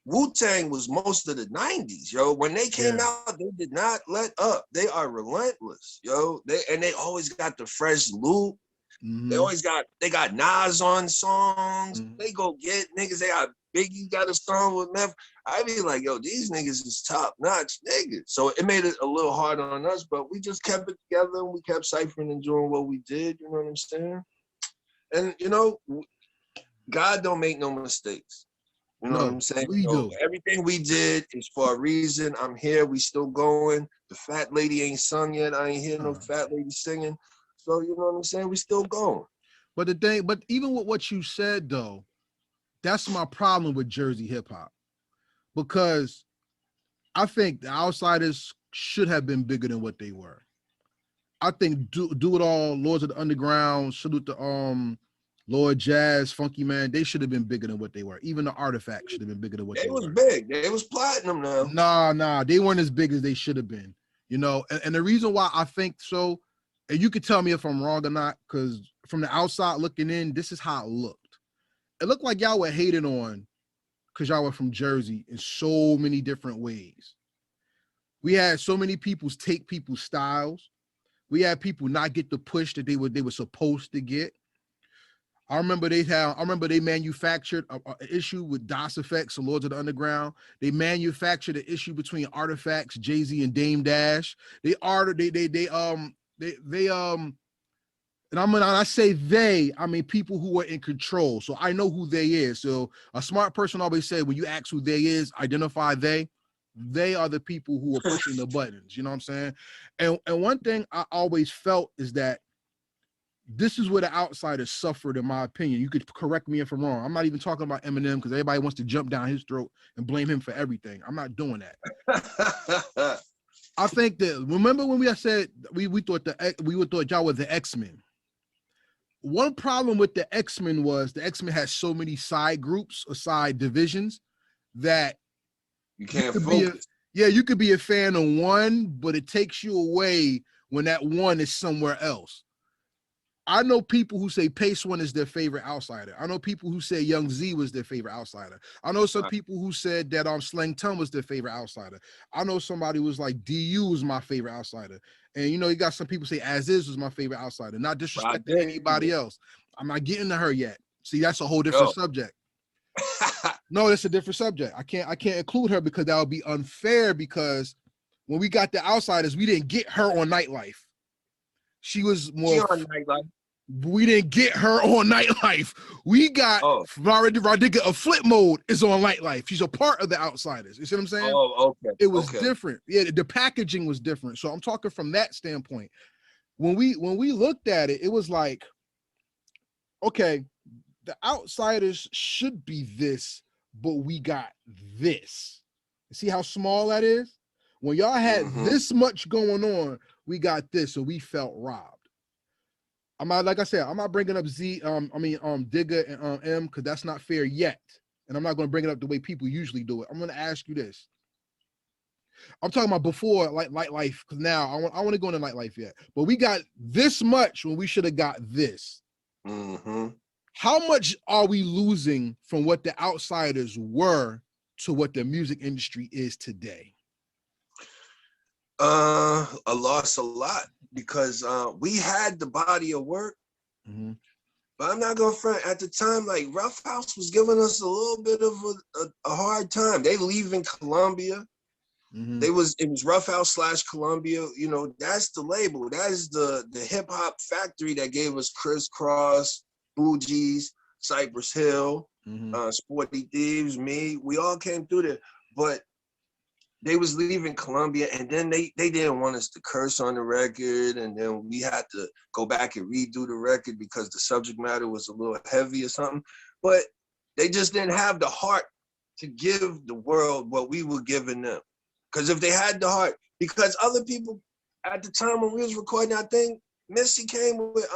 Wu-Tang was most of the 90s, yo. When they came out, they did not let up. They are relentless, yo. They always got the fresh loop. Mm-hmm. They got Nas on songs. Mm-hmm. They go get niggas. They got Biggie got a song with Meth. I be like, yo, these niggas is top notch niggas. So it made it a little hard on us, but we just kept it together and we kept ciphering and doing what we did. You know what I'm saying? And you know, God don't make no mistakes. You know what I'm saying? We do. Everything we did is for a reason. I'm here. We still going. The fat lady ain't sung yet. I ain't hear no fat lady singing. So you know what I'm saying? We still going. But even with what you said though, that's my problem with Jersey hip hop, because I think the Outsidaz should have been bigger than what they were. I think Do It All, Lords of the Underground, salute to Lord Jazz, Funky Man, they should have been bigger than what they were. Even the Artifact should have been bigger than what they were. They was big. They was platinum now. Nah, they weren't as big as they should have been. You know, and the reason why I think so, and you could tell me if I'm wrong or not, because from the outside looking in, this is how it looked. It looked like y'all were hating on because y'all were from Jersey in so many different ways. We had so many people take people's styles. We had people not get the push that they were supposed to get. I remember they manufactured an issue with DOS Effects and Lords of the Underground. They manufactured an issue between Artifacts, Jay-Z, and Dame Dash. They and when I say they, I mean people who are in control. So I know who they is. So a smart person always said, when you ask who they is, identify they. They are the people who are pushing the buttons. You know what I'm saying? And one thing I always felt is that this is where the outsiders suffered, in my opinion. You could correct me if I'm wrong. I'm not even talking about Eminem because everybody wants to jump down his throat and blame him for everything. I'm not doing that. I think that, remember when we said we thought y'all were the X-Men. One problem with the X-Men was the X-Men had so many side groups or side divisions that you can't focus. You could be a fan of one, but it takes you away when that one is somewhere else. I know people who say Pace One is their favorite outsider. I know people who say Young Z was their favorite outsider. I know some people who said that Slang Ton was their favorite outsider. I know somebody who was like DU was my favorite outsider. And you got some people say Az Izz was my favorite outsider. Not disrespecting anybody else. I'm not getting to her yet. See, that's a whole different subject. No, it's a different subject. I can't include her because that would be unfair, because when we got the outsiders, we didn't get her on Nightlife. She was more on Nightlife. We didn't get her on Nightlife. We got Radica of Flip Mode is on Nightlife. She's a part of the outsiders. You see what I'm saying? Oh, okay. It was different. Yeah, the packaging was different. So I'm talking from that standpoint. When we looked at it, it was like, okay, the outsiders should be this, but we got this. You see how small that is? When y'all had this much going on, we got this, so we felt robbed. I'm not bringing up Digga and M, because that's not fair yet. And I'm not going to bring it up the way people usually do it. I'm going to ask you this. I'm talking about before Nightlife, because now I want to go into Nightlife yet. But we got this much when we should have got this. How much are we losing from what the outsiders were to what the music industry is today? I lost a lot, because we had the body of work, but I'm not gonna front. At the time, like Rough House was giving us a little bit of a hard time. They leaving Columbia. It was Rough House / Columbia. That's the label. That is the hip hop factory that gave us Crisscross, Bougies, Cypress Hill, Sporty Thieves, me. We all came through there, but they was leaving Columbia, and then they didn't want us to curse on the record, and then we had to go back and redo the record because the subject matter was a little heavy or something. But they just didn't have the heart to give the world what we were giving them. Because if they had the heart, because other people at the time when we was recording, I think Missy came with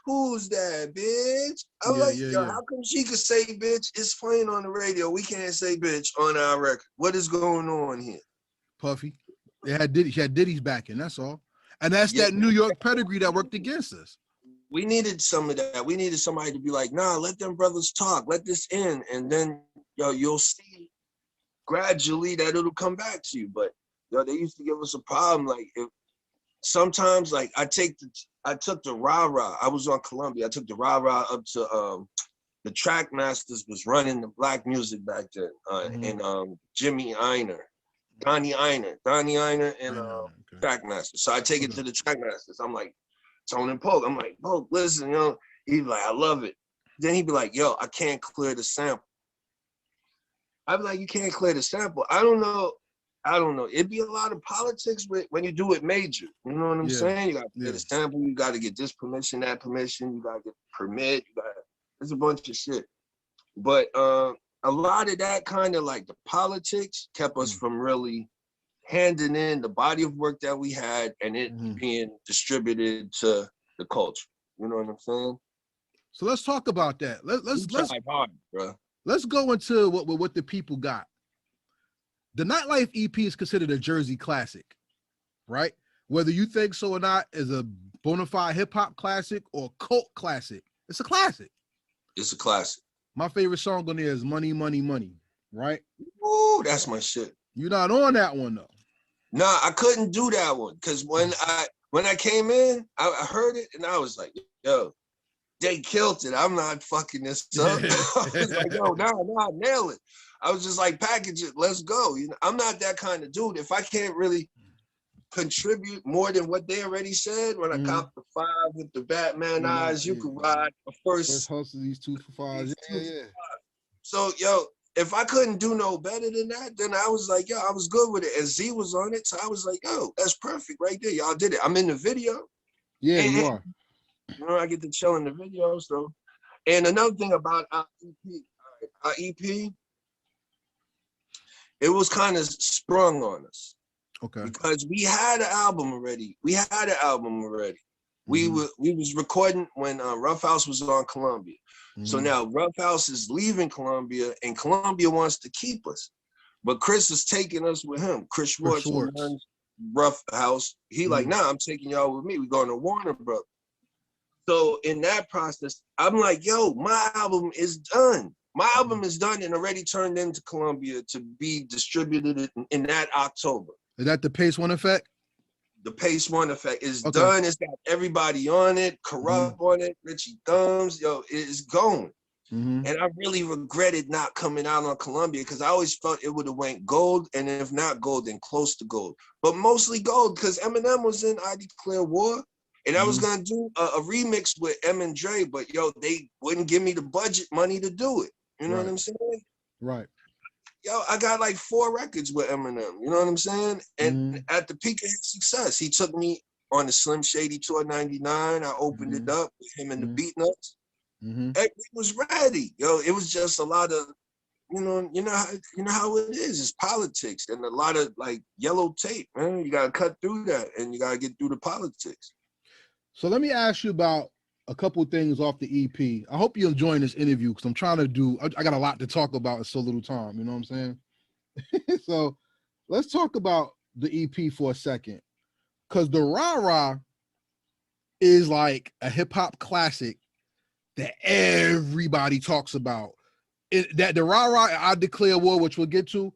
who's that bitch? How come she could say bitch? It's playing on the radio. We can't say bitch on our record. What is going on here? Puffy. She had Diddy's backing, that's all. And that's that New York pedigree that worked against us. We needed some of that. We needed somebody to be like, nah, let them brothers talk. Let this in. And then you'll see gradually that it'll come back to you. But they used to give us a problem. Like sometimes, like I took the rah-rah. I was on Columbia. I took the rah-rah up to the Track Masters was running the black music back then. And Jimmy Einer, Donnie Einer, and Track Masters. So I take it to the Track Masters. I'm like, Tony Polk. I'm like, Polk, listen, he'd be like, I love it. Then he'd be like, yo, I can't clear the sample. I'd be like, you can't clear the sample. I don't know. It'd be a lot of politics when you do it major. You know what I'm saying? You got to get a sample. You got to get this permission, that permission. You got to get permit. There's a bunch of shit. But a lot of that kind of like the politics kept us from really handing in the body of work that we had and it being distributed to the culture. You know what I'm saying? So let's talk about that. Let's hard, bro. Let's go into what the people got. The Nightlife EP is considered a Jersey classic, right? Whether you think so or not, is a bona fide hip hop classic or cult classic. It's a classic. It's a classic. My favorite song on there is Money, Money, Money, right? Ooh, that's my shit. You're not on that one though. Nah, I couldn't do that one because when I came in, I heard it and I was like, yo, they killed it. I'm not fucking this up. I was like, yo, nah, nail it. I was just like, package it, let's go. I'm not that kind of dude. If I can't really contribute more than what they already said. When I copped the 5 with the Batman eyes, you could ride the first hustle, these 2 for 5s. Yeah. So, yo, if I couldn't do no better than that, then I was like, yo, I was good with it. And Z was on it. So I was like, yo, that's perfect right there. Y'all did it. I'm in the video. Yeah, you are. You know, I get to chill in the video. So, and another thing about our EP, it was kind of sprung on us. Okay. Because we had an album already. We was recording when Rough House was on Columbia. So now Rough House is leaving Columbia, and Columbia wants to keep us. But Chris is taking us with him. Chris Schwartz runs Rough House. He like, nah, I'm taking y'all with me. We're going to Warner Brothers. So in that process, I'm like, yo, my album is done. My album is done and already turned into Columbia to be distributed in that October. Is that the Pace One Effect? The Pace One Effect is done. It's got everybody on it, Corrupt on it, Richie Thumbs, yo, it is going. And I really regretted not coming out on Columbia because I always felt it would have went gold, and if not gold, then close to gold. But mostly gold because Eminem was in I Declare War, and I was gonna do a remix with M and Dre, but yo, they wouldn't give me the budget money to do it. You know what I'm saying? Right. Yo, I got like 4 records with Eminem, you know what I'm saying? And at the peak of his success, he took me on the Slim Shady Tour 99. I opened it up with him and the Beatnuts. Everything was ready. Yo, it was just a lot of, you know how it is. It's politics and a lot of like yellow tape, man. You gotta cut through that and you gotta get through the politics. So let me ask you about a couple things off the EP. I hope you're enjoying this interview because I'm trying to I got a lot to talk about in so little time, you know what I'm saying? So let's talk about the EP for a second. Because the Rah Rah is like a hip-hop classic that everybody talks about. That the Rah Rah, I Declare War, which we'll get to,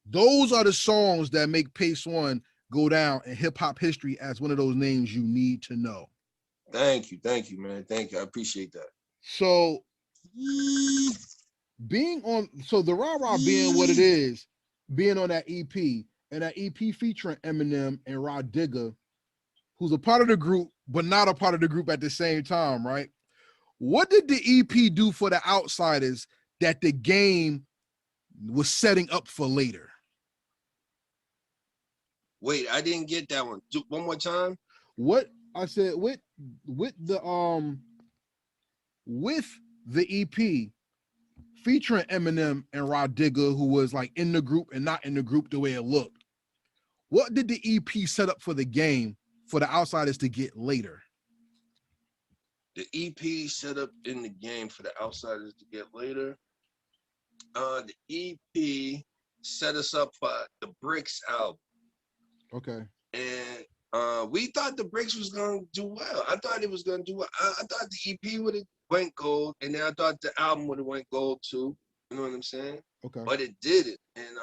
those are the songs that make Pace One go down in hip-hop history as one of those names you need to know. Thank you, man. Thank you. I appreciate that. So the Rah Rah being what it is, being on that EP, and that EP featuring Eminem and Rod Digger, who's a part of the group, but not a part of the group at the same time, right? What did the EP do for the Outsidaz that the game was setting up for later? Wait, I didn't get that one. Do one more time. What I said with the EP featuring Eminem and Rod Digger, who was like in the group and not in the group the way it looked. What did the EP set up for the game for the Outsidaz to get later? The EP set up in the game for the Outsidaz to get later. The EP set us up for the Bricks album. Okay. And we thought the Bricks was gonna do well. I thought it was gonna do well. I thought the EP would have went gold, and then I thought the album would have went gold too. You know what I'm saying? Okay. But it didn't. And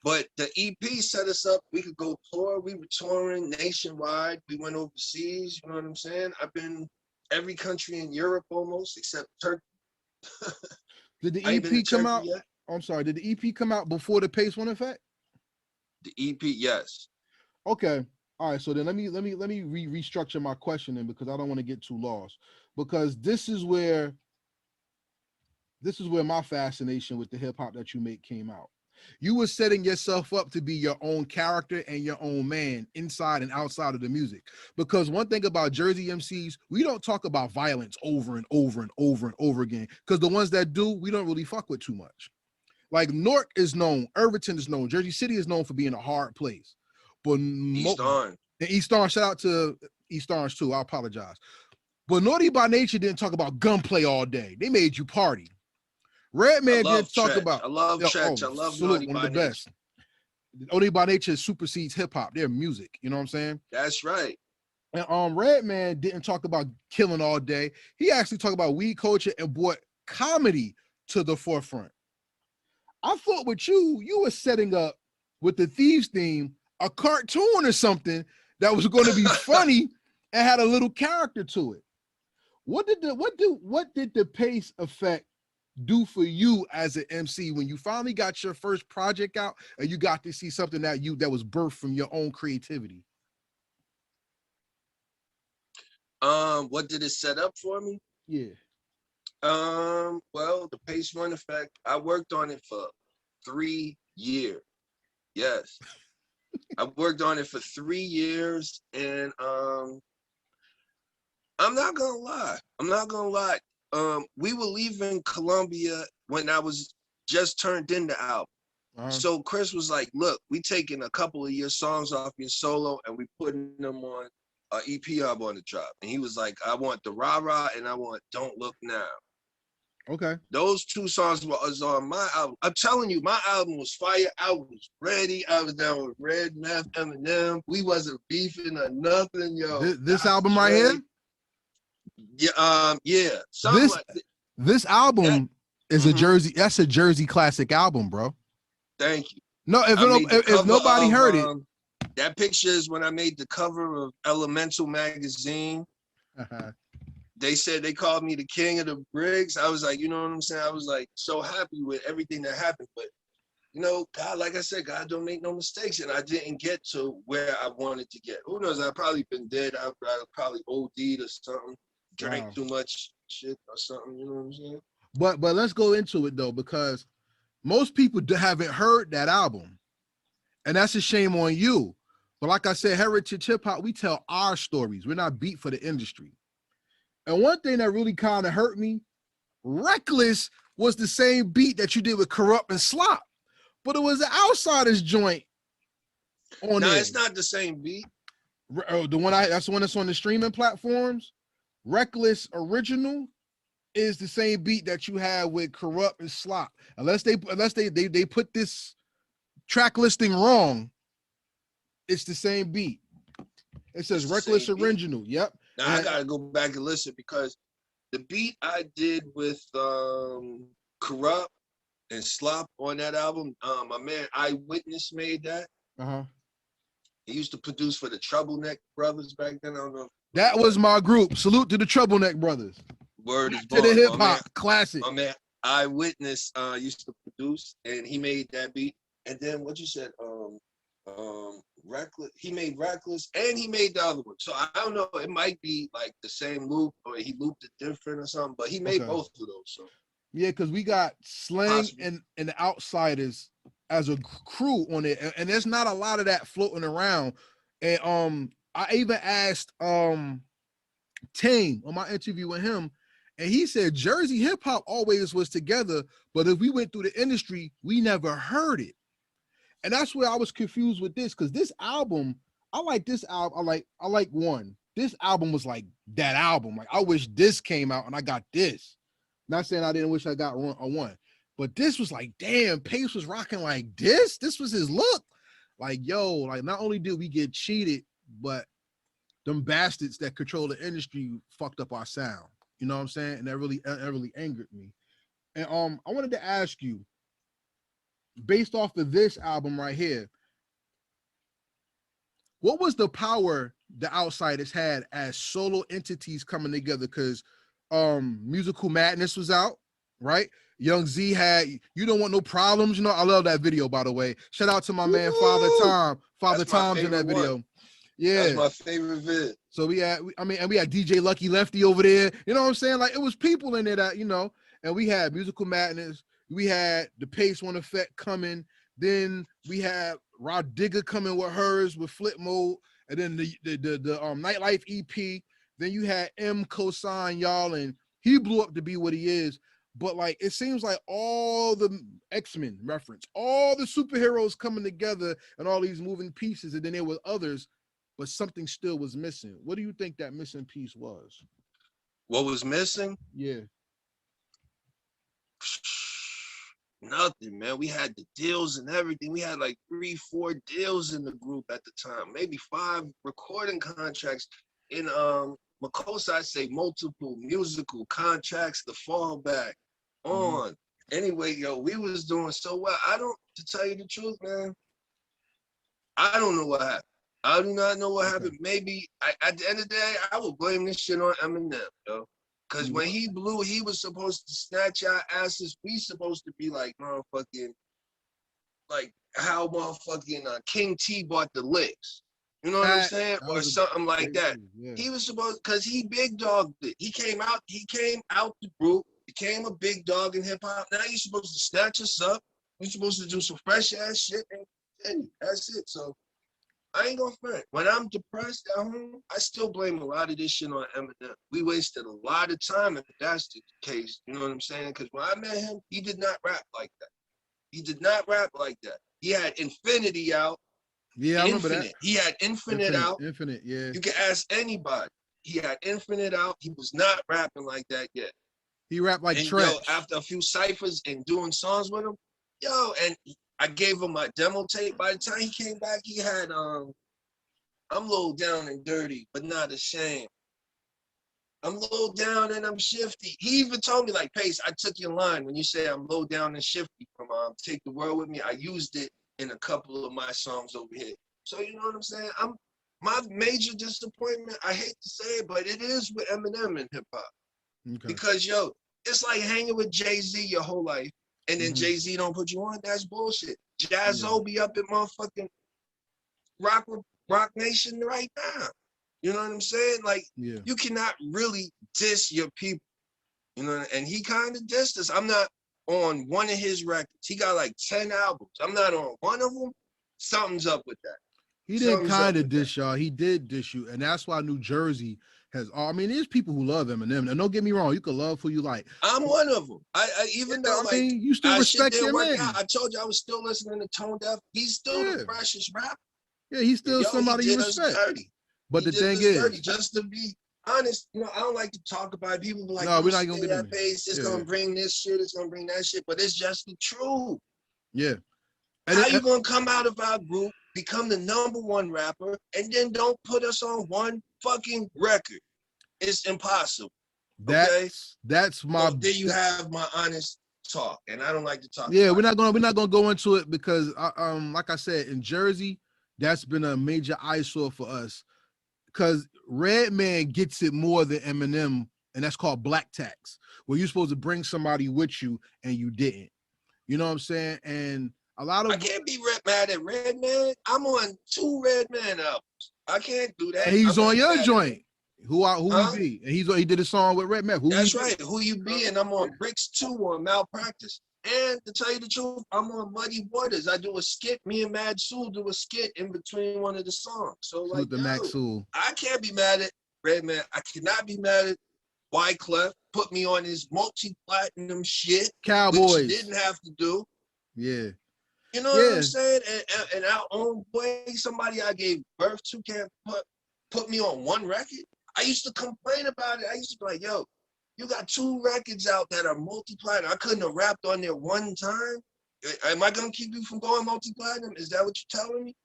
but the EP set us up. We could go tour. We were touring nationwide. We went overseas. You know what I'm saying? I've been every country in Europe almost except Turkey. Did the EP come out? Yet? I'm sorry. Did the EP come out before the Pace One Effect? The EP, yes. Okay. All right. So then let me restructure my questioning because I don't want to get too lost. Because this is where my fascination with the hip hop that you make came out. You were setting yourself up to be your own character and your own man inside and outside of the music. Because one thing about Jersey MCs, we don't talk about violence over and over and over and over again. Because the ones that do, we don't really fuck with too much. Like Newark is known, Irvington is known, Jersey City is known for being a hard place. But East Orange. And East Orange, shout out to East Orange too. I apologize. But Naughty by Nature didn't talk about gunplay all day. They made you party. Redman didn't talk about. I love Tretch. I love Naughty by Nature. Best. Naughty by Nature supersedes hip hop. Their music. You know what I'm saying? That's right. And Redman didn't talk about killing all day. He actually talked about weed culture and brought comedy to the forefront. I thought with you were setting up with the Thieves theme a cartoon or something that was going to be funny and had a little character to it. What did the Pace Effect do for you as an MC when you finally got your first project out and you got to see something that was birthed from your own creativity? What did it set up for me? Yeah. Well, the Pace One Effect, I worked on it for 3 years. Yes. I worked on it for 3 years, and I'm not gonna lie. We were leaving Columbia when I was just turned in the album. So Chris was like, look, we taking a couple of your songs off your solo and we putting them on an EP album on the drop. And he was like, I want the Rah Rah and I want Don't Look Now. Okay. Those 2 songs was on my album. I'm telling you, my album was fire. I was ready. I was down with Redman, Eminem. We wasn't beefing or nothing, yo. This album right here? Yeah, yeah. This album is a Jersey. That's a Jersey classic album, bro. Thank you. No, if nobody heard it, that picture is when I made the cover of Elemental magazine. They said they called me the king of the Briggs. I was like, you know what I'm saying? I was like so happy with everything that happened. But you know, God, like I said, God don't make no mistakes, and I didn't get to where I wanted to get. Who knows? I've probably been dead. I've probably OD'd or something, drank too much shit or something. You know what I'm saying? But let's go into it though, because most people haven't heard that album, and that's a shame on you. But like I said, Heritage Hip Hop, we tell our stories. We're not beat for the industry. And one thing that really kind of hurt me, Reckless was the same beat that you did with Corrupt and Slop, but it was an Outsidaz joint on there. No, it's not the same beat. That's the one that's on the streaming platforms. Reckless original is the same beat that you had with Corrupt and Slop. Unless they put this track listing wrong, it's the same beat. It says Reckless original. Beat. Yep. Now I gotta go back and listen because the beat I did with Corrupt and Slop on that album, my man Eyewitness made that. He used to produce for the Troubleneck Brothers back then. I don't know. That was my group. Salute to the Troubleneck Brothers. Word is to the hip hop classic. My man Eyewitness used to produce, and he made that beat. And then what you said, Reckless. He made Reckless, and he made the other one. So I don't know. It might be like the same loop, or he looped it different or something. But he made both of those. So yeah, because we got Slang and the Outsidaz as a crew on it, and there's not a lot of that floating around. And I even asked Tame on my interview with him, and he said Jersey hip hop always was together, but if we went through the industry, we never heard it. And that's where I was confused with this, because this album, I like this album. I like one. This album was like that album. Like I wish this came out and I got this. Not saying I didn't wish I got one, but this was like, damn, Pace was rocking like this. This was his look. Like, yo, like not only did we get cheated, but them bastards that control the industry fucked up our sound. You know what I'm saying? And that really angered me. And I wanted to ask you, based off of this album right here, what was the power the Outsidaz had as solo entities coming together? Because Musical Madness was out, right? Young Z had You Don't Want No Problems. You know, I love that video, by the way. Shout out to my man Father Tom's in that video. One. Yeah, that's my favorite vid. So we had DJ Lucky Lefty over there. You know what I'm saying? Like it was people in there that, you know, and we had Musical Madness. We had the Pace One Effect coming. Then we had Rod Digger coming with hers with Flip Mode, and then the Nightlife EP. Then you had M Cosign, y'all, and he blew up to be what he is. But like it seems like all the X-Men reference, all the superheroes coming together and all these moving pieces, and then there were others, but something still was missing. What do you think that missing piece was? What was missing? Yeah. Nothing, man. We had the deals and everything. We had like 3-4 deals in the group at the time, maybe 5 recording contracts. In Makosa, I say multiple musical contracts to fall back on. Anyway, yo, we was doing so well. To tell you the truth, man, I don't know what happened. I do not know what happened. Maybe at the end of the day, I will blame this shit on Eminem, yo. Cause when he blew, he was supposed to snatch our asses. We supposed to be like motherfucking, like how motherfucking King T bought the licks. You know what I'm saying? Or something like that. Yeah. He was supposed, cause he big dogged it. He came out the group, became a big dog in hip hop. Now you're supposed to snatch us up. You're supposed to do some fresh ass shit, and that's it. So I ain't gonna front. When I'm depressed at home, I still blame a lot of this shit on Eminem. We wasted a lot of time if that's the case. You know what I'm saying? Because when I met him, he did not rap like that. He did not rap like that. He had Infinity out. Yeah, I remember that. He had Infinite out. Infinite, yeah. You can ask anybody. He had Infinite out. He was not rapping like that yet. He rapped like Trench. Yo, after a few ciphers and doing songs with him, and I gave him my demo tape. By the time he came back, he had I'm low down and dirty, but not ashamed. I'm low down and I'm shifty. He even told me, like, Pace, I took your line when you say I'm low down and shifty from Take the World With Me. I used it in a couple of my songs over here. So you know what I'm saying? My major disappointment, I hate to say it, but it is with Eminem in hip hop. Okay. Because it's like hanging with Jay-Z your whole life, and then Jay-Z don't put you on. That's bullshit. Jazzo be up at motherfucking Rock Nation right now. You know what I'm saying? Like, you cannot really diss your people. You know, and he kind of dissed us. I'm not on one of his records. He got like 10 albums. I'm not on one of them. Something's up with that. He didn't kind of diss y'all. He did diss you. And that's why New Jersey has, I mean, there's people who love Eminem. And don't get me wrong, you can love who you like. I'm one of them. I even though, like, you still respect your man. I told you I was still listening to Tone Deaf. He's still the freshest rapper. Yeah, he's still somebody you respect. But the thing is, just to be honest, I don't like to talk about it. People be like, no, we're not gonna get that face. It's gonna bring this shit. It's gonna bring that shit. But it's just the truth. Yeah. And how you gonna come out of our group, become the #1 rapper, and then don't put us on one fucking record? It's impossible. That's my. So there you have my honest talk, and I don't like to talk. Yeah, we're not gonna go into it because like I said, in Jersey, that's been a major eyesore for us. Because Redman gets it more than Eminem, and that's called black tax, where you're supposed to bring somebody with you and you didn't. You know what I'm saying? And a lot of I can't be mad at Redman. I'm on 2 Redman albums. I can't do that. And he's on your joint. Who he be? And he did a song with Redman. That's right. Who you be? And I'm on Bricks 2 on Malpractice. And to tell you the truth, I'm on Muddy Waters. I do a skit. Me and Mad Sue do a skit in between one of the songs. So like, I can't be mad at Redman. I cannot be mad at Wyclef. Put me on his multi-platinum shit. Cowboys. Which he didn't have to do. Yeah. You know what I'm saying? And our own boy, somebody I gave birth to, can't put me on one record. I used to complain about it. I used to be like, yo, you got 2 records out that are multi-platinum. I couldn't have rapped on there one time. Am I gonna keep you from going multi-platinum? Is that what you're telling me?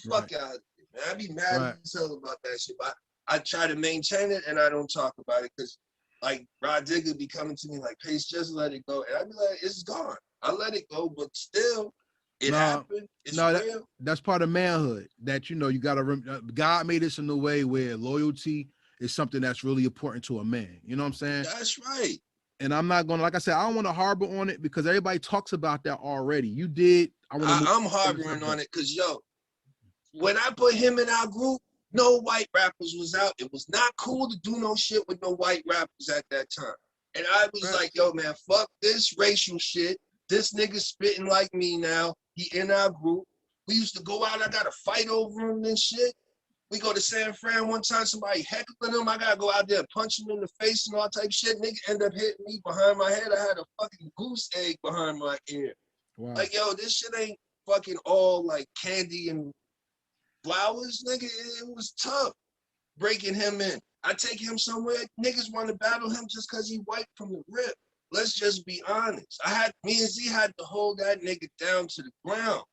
Right. Fuck out of it, man. I be mad as hell about that shit. But I try to maintain it and I don't talk about it because, like, Rod Digger be coming to me like, Pace, just let it go. And I be like, it's gone. I let it go, but still, it happened. It's real. That's part of manhood. That you gotta. God made us in a way where loyalty is something that's really important to a man. You know what I'm saying? That's right. And I'm not gonna, like I said, I don't want to harbor on it because everybody talks about that already. You did. I'm harboring on it because when I put him in our group, no white rappers was out. It was not cool to do no shit with no white rappers at that time. And I was like, yo, man, fuck this racial shit. This nigga spitting like me now. He in our group. We used to go out. I got to fight over him and shit. We go to San Fran one time, somebody heckling him. I got to go out there and punch him in the face and all type of shit. Nigga end up hitting me behind my head. I had a fucking goose egg behind my ear. Wow. Like, yo, this shit ain't fucking all like candy and flowers, nigga. It was tough breaking him in. I take him somewhere. Niggas want to battle him just because he white from the rip. Let's just be honest. Me and Z had to hold that nigga down to the ground.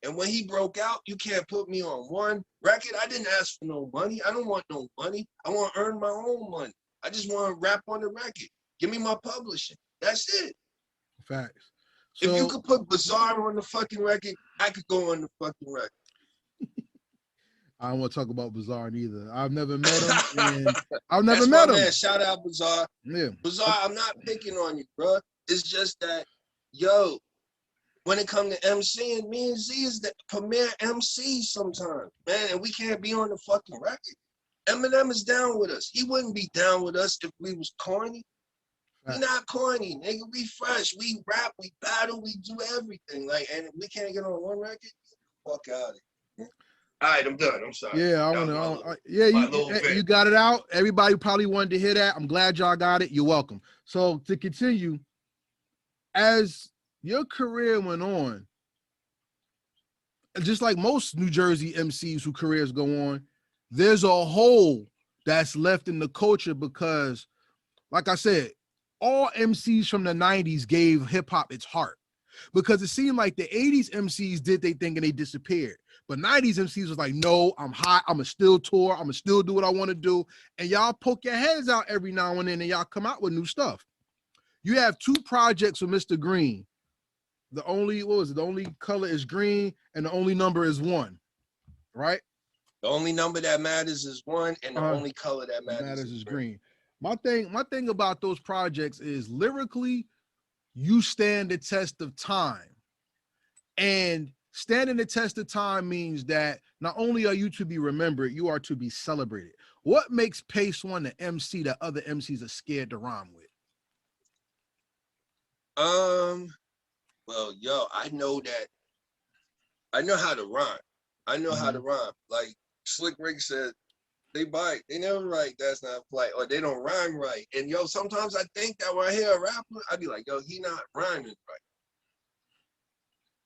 And when he broke out, you can't put me on one record. I didn't ask for no money. I don't want no money. I want to earn my own money. I just want to rap on the record. Give me my publishing. That's it. Facts. So, if you could put Bizarre on the fucking record, I could go on the fucking record. I don't want to talk about Bizarre neither. I've never met him, and I've never That's met my him. man. Shout out Bizarre. Yeah. Bizarre, I'm not picking on you, bro. It's just that, yo, when it comes to MCing, me and Z is the premier MC sometimes, man, and we can't be on the fucking record. Eminem is down with us. He wouldn't be down with us if we was corny. We not corny, nigga. We fresh. We rap. We battle. We do everything. Like, and we can't get on one record. Fuck out of here. All right, I'm done. I'm sorry. Yeah, you got it out. Everybody probably wanted to hear that. I'm glad y'all got it. You're welcome. So to continue, as your career went on, just like most New Jersey MCs whose careers go on, there's a hole that's left in the culture because, like I said, all MCs from the 90s gave hip hop its heart, because it seemed like the 80s MCs did they thing and they disappeared. But 90s MCs was like, no, I'm hot. I'm going to still tour. I'm going to still do what I want to do. And y'all poke your heads out every now and then and y'all come out with new stuff. You have 2 projects with Mr. Green. The only color is green and the only number is 1, right? The only number that matters is 1, and the only color that matters is green. My thing about those projects is lyrically, you stand the test of time. And standing the test of time means that not only are you to be remembered, you are to be celebrated. What makes Pace One the MC that other MCs are scared to rhyme with? Well, yo, I know how to rhyme. I know how to rhyme. Like Slick Rick said, they bite. They never write that's not polite, or they don't rhyme right. And yo, sometimes I think that when I hear a rapper, I be like, yo, he not rhyming right.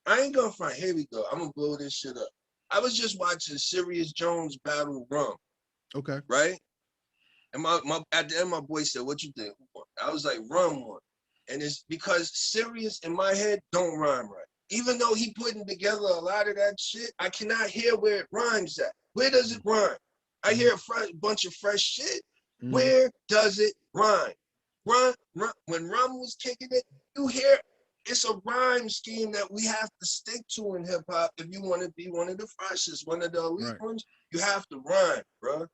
I ain't gonna front. Here we go. I'm gonna blow this shit up. I was just watching Sirius Jones battle Rum. Okay. Right? And my at the end, my boy said, what you think? I was like, Rum won. And it's because Sirius in my head don't rhyme right. Even though he putting together a lot of that shit, I cannot hear where it rhymes at. Where does it rhyme? I hear a bunch of fresh shit. Where does it rhyme? Run. When Rum was kicking it, you hear it's a rhyme scheme that we have to stick to in hip hop. If you want to be one of the freshest, one of the elite ones, you have to rhyme, bro.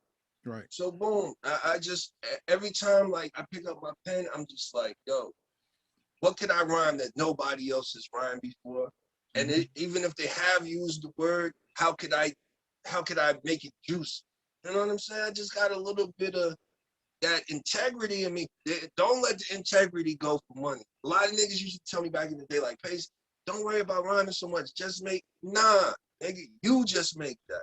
Right. So boom, I just every time like I pick up my pen, I'm just like, yo, what could I rhyme that nobody else has rhymed before? And even if they have used the word, how could I make it juicy? You know what I'm saying? I just got a little bit of that integrity in me. Don't let the integrity go for money. A lot of niggas used to tell me back in the day, like, Pace, don't worry about rhyming so much. Just make, nah, nigga, you just make that.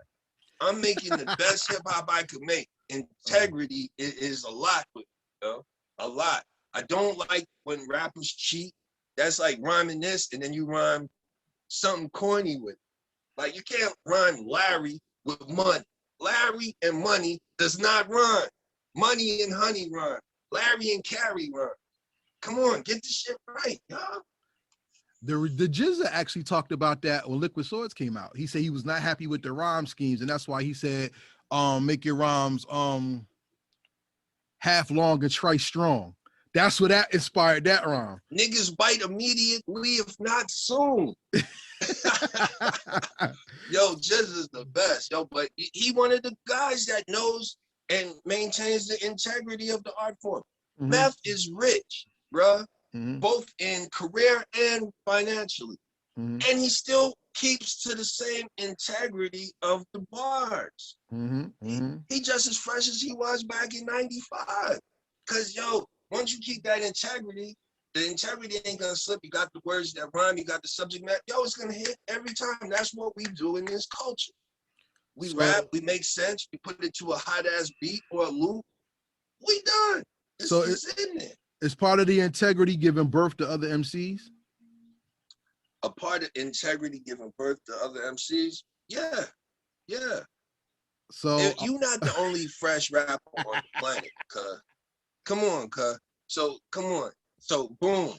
I'm making the best hip hop I could make. Integrity is a lot with me, you know? A lot. I don't like when rappers cheat. That's like rhyming this and then you rhyme something corny with it. Like you can't rhyme Larry with money. Larry and money does not rhyme. Money and honey rhyme. Larry and Carrie rhyme. Come on, get this shit right, y'all. The Jizza actually talked about that when Liquid Swords came out. He said he was not happy with the rhyme schemes, and that's why he said, make your rhymes half long and twice strong. That's what that inspired that rhyme. Niggas bite immediately, if not soon. Yo, Jizz is the best, yo, but he one of the guys that knows and maintains the integrity of the art form. Meth is rich, bruh, both in career and financially. And he still keeps to the same integrity of the bars. He just as fresh as he was back in 95. Cause yo, once you keep that integrity, the integrity ain't gonna slip. You got the words that rhyme, you got the subject matter. Yo, it's gonna hit every time. That's what we do in this culture. We rap, we make sense, we put it to a hot ass beat or a loop. We done. It's in there. It's part of the integrity giving birth to other MCs. A part of integrity giving birth to other MCs. Yeah. So you're not the only fresh rapper on the planet, cuz. Come on, cuz. So come on. So boom.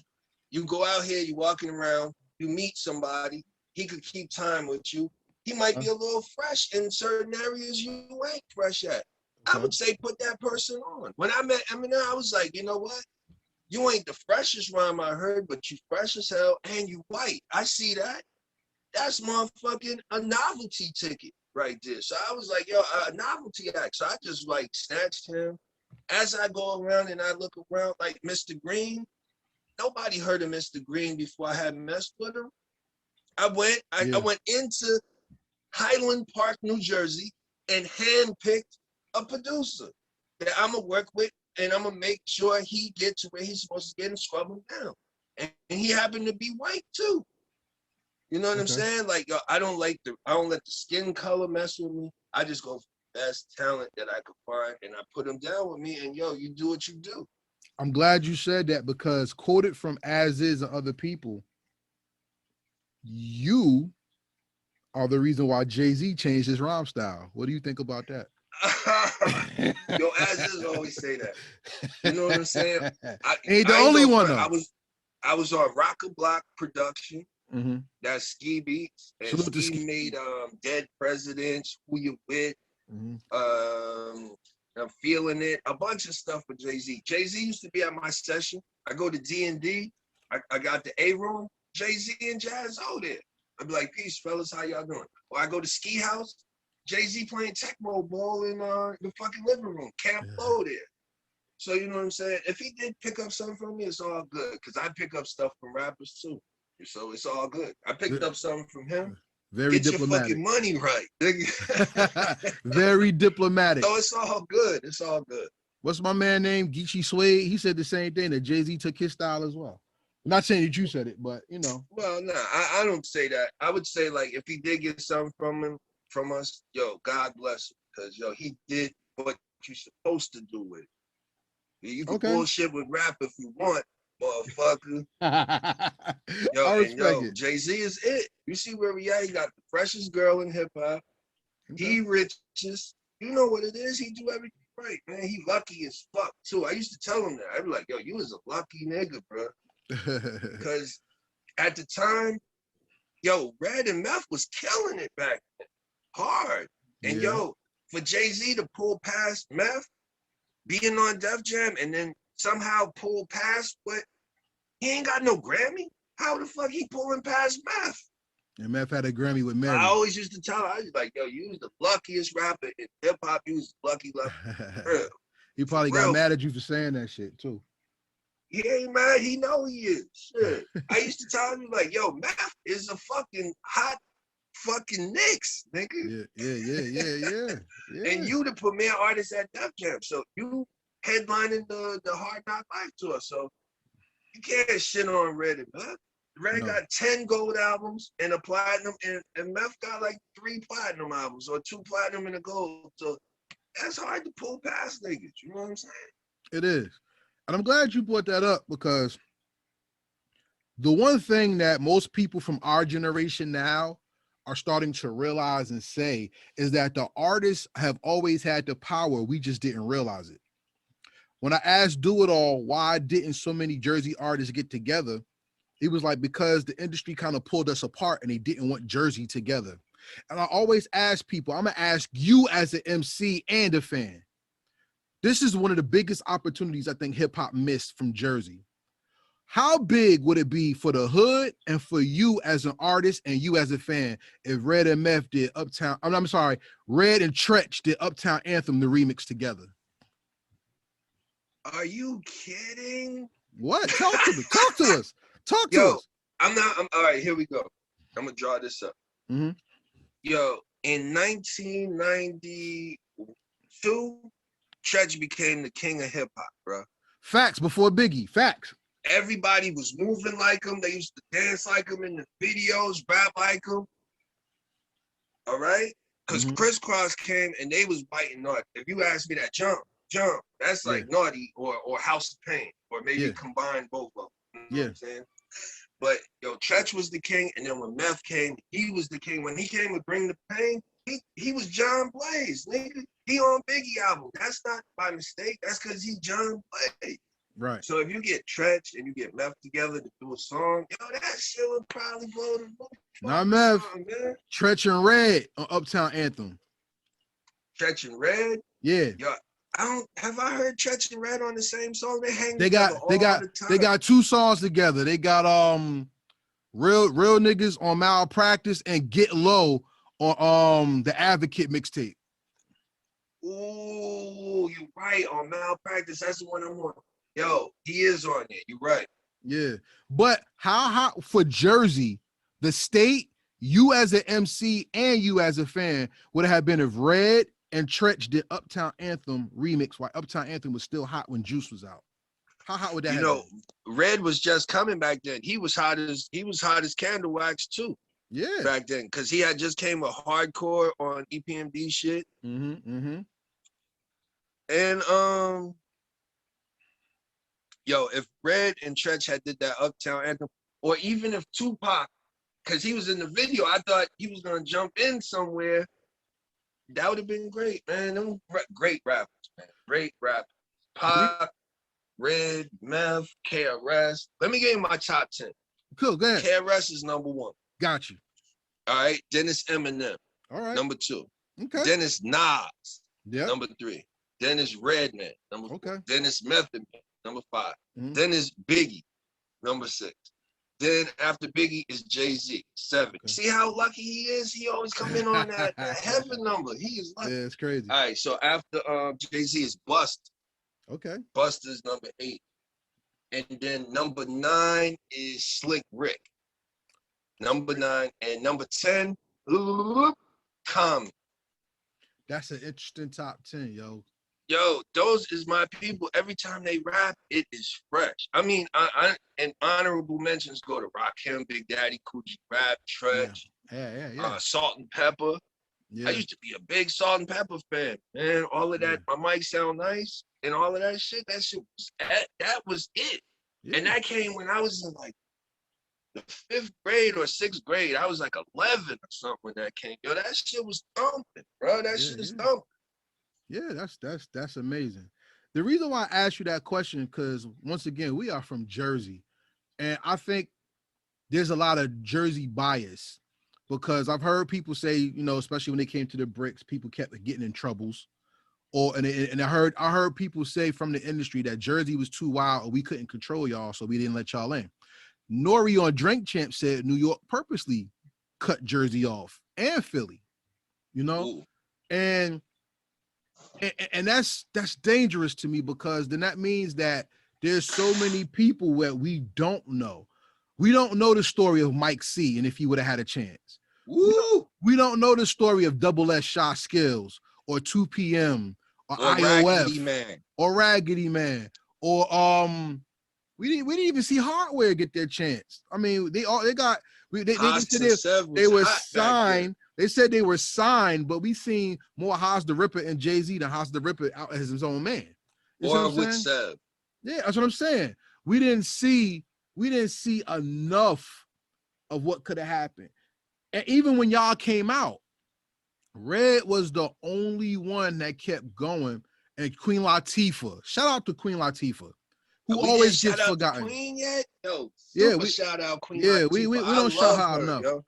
You go out here, you walking around, you meet somebody, he could keep time with you. He might be a little fresh in certain areas you ain't fresh at. I would say put that person on. When I met Eminem, I was like, you know what? You ain't the freshest rhyme I heard, but you fresh as hell and you white. I see that. That's motherfucking a novelty ticket. right there. So I was like, yo, a novelty act. So I just like snatched him. As I go around and I look around, like Mr. Green, nobody heard of Mr. Green before I had messed with him. I went into Highland Park, New Jersey, and handpicked a producer that I'm gonna work with, and I'm gonna make sure he gets to where he's supposed to get and scrub him down. And he happened to be white too. You know what I'm saying? Like, yo, I don't let the skin color mess with me. I just go for the best talent that I could find, and I put them down with me. And yo, you do what you do. I'm glad you said that, because quoted from Az Izz and other people, you are the reason why Jay-Z changed his rhyme style. What do you think about that? Yo, Az Izz always say that. You know what I'm saying? Ain't the only one though. I was on Rock a Block production. Mm-hmm. That's Ski Beats, and Ski made Dead Presidents, Who You With, I'm Feeling It, a bunch of stuff for Jay-Z. Jay-Z used to be at my session. I go to D&D, I got the A room, Jay-Z and Jazz O there. I'd be like, peace, fellas, how y'all doing? Or I go to Ski House, Jay-Z playing Tecmo Ball in the fucking living room, Camp Low there. So you know what I'm saying? If he did pick up something from me, it's all good, because I pick up stuff from rappers too. So it's all good. I picked up something from him. Very Get diplomatic. your fucking money right. Very diplomatic. So it's all good. It's all good. What's my man named Geechee Suede? He said the same thing, that Jay-Z took his style as well. I'm not saying that you said it, but you know. Well, no, I don't say that. I would say, like, if he did get something from us, yo, God bless him, because yo, he did what you're supposed to do with it. You can bullshit with rap if you want, motherfucker. Yo, Jay-Z is it. You see where we at? He got the freshest girl in hip hop. He richest. You know what it is. He do everything right, man. He lucky as fuck too. I used to tell him that. I'd be like, yo, you was a lucky nigga, bro. Because at the time, yo, Red and Meth was killing it back then, hard. And yo, for Jay-Z to pull past Meth, being on Def Jam, and then somehow pull past what, he ain't got no Grammy? How the fuck he pulling past Meth? And Meth had a Grammy with Mary. I always used to tell her, I was like, yo, you was the luckiest rapper in hip hop. You was lucky. He probably got mad at you for saying that shit too. He ain't mad. He know he is. Shit. I used to tell him, like, yo, Meth is a fucking hot fucking Knicks, nigga. Yeah. And you the premier artist at Def Jam. So you headlining the Hard Knock Life tour. So you can't shit on Red and Meth. Red got 10 gold albums and a platinum, and Meth got like 3 platinum albums, or 2 platinum and a gold. So that's hard to pull past niggas. You know what I'm saying? It is. And I'm glad you brought that up, because the one thing that most people from our generation now are starting to realize and say is that the artists have always had the power. We just didn't realize it. When I asked Do It All, why didn't so many Jersey artists get together? He was like, because the industry kind of pulled us apart and they didn't want Jersey together. And I always ask people, I'm going to ask you as an MC and a fan. This is one of the biggest opportunities I think hip hop missed from Jersey. How big would it be for the hood and for you as an artist and you as a fan if Red and Meth did Uptown, I'm sorry, Red and Tretch did Uptown Anthem, the remix together? Are you kidding? What? Talk to me. Talk to us. Talk to us. I'm all right, here we go. I'm going to draw this up. Mm-hmm. Yo, in 1992, Tretch became the king of hip hop, bro. Facts before Biggie. Facts. Everybody was moving like him. They used to dance like him in the videos, rap like him. All right? Because Crisscross came and they was biting naughty. If you ask me that, jump, that's like Naughty or House of Pain, or maybe combine both of them. You know what I'm saying? But yo, Tretch was the king, and then when Meth came, he was the king. When he came with Bring the Pain, he was John Blaze, nigga. He on Biggie album. That's not by mistake. That's because he John Blaze. Right. So if you get Tretch and you get Meth together to do a song, yo, that shit would probably blow the roof. Not Meth. Tretch and Red on Uptown Anthem. Tretch and Red? Yeah. Yo, have I heard Tretch and Red on the same song? They got 2 songs together. They got real niggas on Malpractice and Get Low on the Advocate mixtape. Ooh, you're right. On Malpractice, that's the one I'm on. Yo, he is on it. You're right. Yeah. But how for Jersey, the state, you as an MC and you as a fan would have been if Red and Tretch did Uptown Anthem remix while Uptown Anthem was still hot when Juice was out. How hot would that have been? Red was just coming back then. He was hot as candle wax too. Yeah. Back then, because he had just came with hardcore on EPMD shit. And yo, if Red and Tretch had did that Uptown Anthem, or even if Tupac, because he was in the video, I thought he was gonna jump in somewhere. That would have been great, man. Them great rappers, man. Great rappers. Pac, Red, Meth, KRS. Let me give you my top 10. Cool, go ahead. KRS is number 1. Got you. All right. Dennis Eminem. All right. Number 2. Okay. Dennis Nas. Yeah. Number 3. Dennis Redman. Number 4. Okay. Dennis Method Man. Number 5. Dennis Biggie. Number 6. Then after Biggie is Jay-Z. 7. Okay. See how lucky he is? He always come in on that heaven number. He is lucky. Yeah, it's crazy. All right. So after Jay-Z is Bust. Okay. Busta's number 8. And then number 9 is Slick Rick. Number 9. And number 10, Common. That's an interesting top 10, yo. Yo, those is my people. Every time they rap, it is fresh. I mean, I and honorable mentions go to Rakim, Big Daddy, Coogee Rap, Tretch, yeah. Salt and Pepper. Yeah. I used to be a big Salt and Pepper fan, man. All of that, my mic sound nice, and all of that shit. That shit was that was it. Yeah. And that came when I was in like the 5th grade or 6th grade. I was like 11 or something when that came. Yo, that shit was thumping, bro. That shit is thumping. Yeah, that's amazing. The reason why I asked you that question, because once again, we are from Jersey, and I think there's a lot of Jersey bias, because I've heard people say, you know, especially when they came to the bricks, people kept getting in troubles, and I heard people say from the industry that Jersey was too wild or we couldn't control y'all, so we didn't let y'all in. Nori on Drink Champ said New York purposely cut Jersey off and Philly, you know. Ooh. And that's dangerous to me, because then that means that there's so many people that we don't know. We don't know the story of Mike C, and if he would have had a chance. Woo! We don't know the story of Double S Shot Skills or 2 PM or IOF or Raggedy Man or we didn't even see Hardware get their chance. I mean, they were signed. They said they were signed, but we seen more Haas the Ripper and Jay-Z than Haas the Ripper out as his own man. Or with Seb. Yeah, that's what I'm saying. We didn't see enough of what could have happened. And even when y'all came out, Red was the only one that kept going. And Queen Latifah, shout out to Queen Latifah, who always gets forgotten. Queen yet? Yo, we shout out Queen. Yeah, we don't shout her enough. Yo.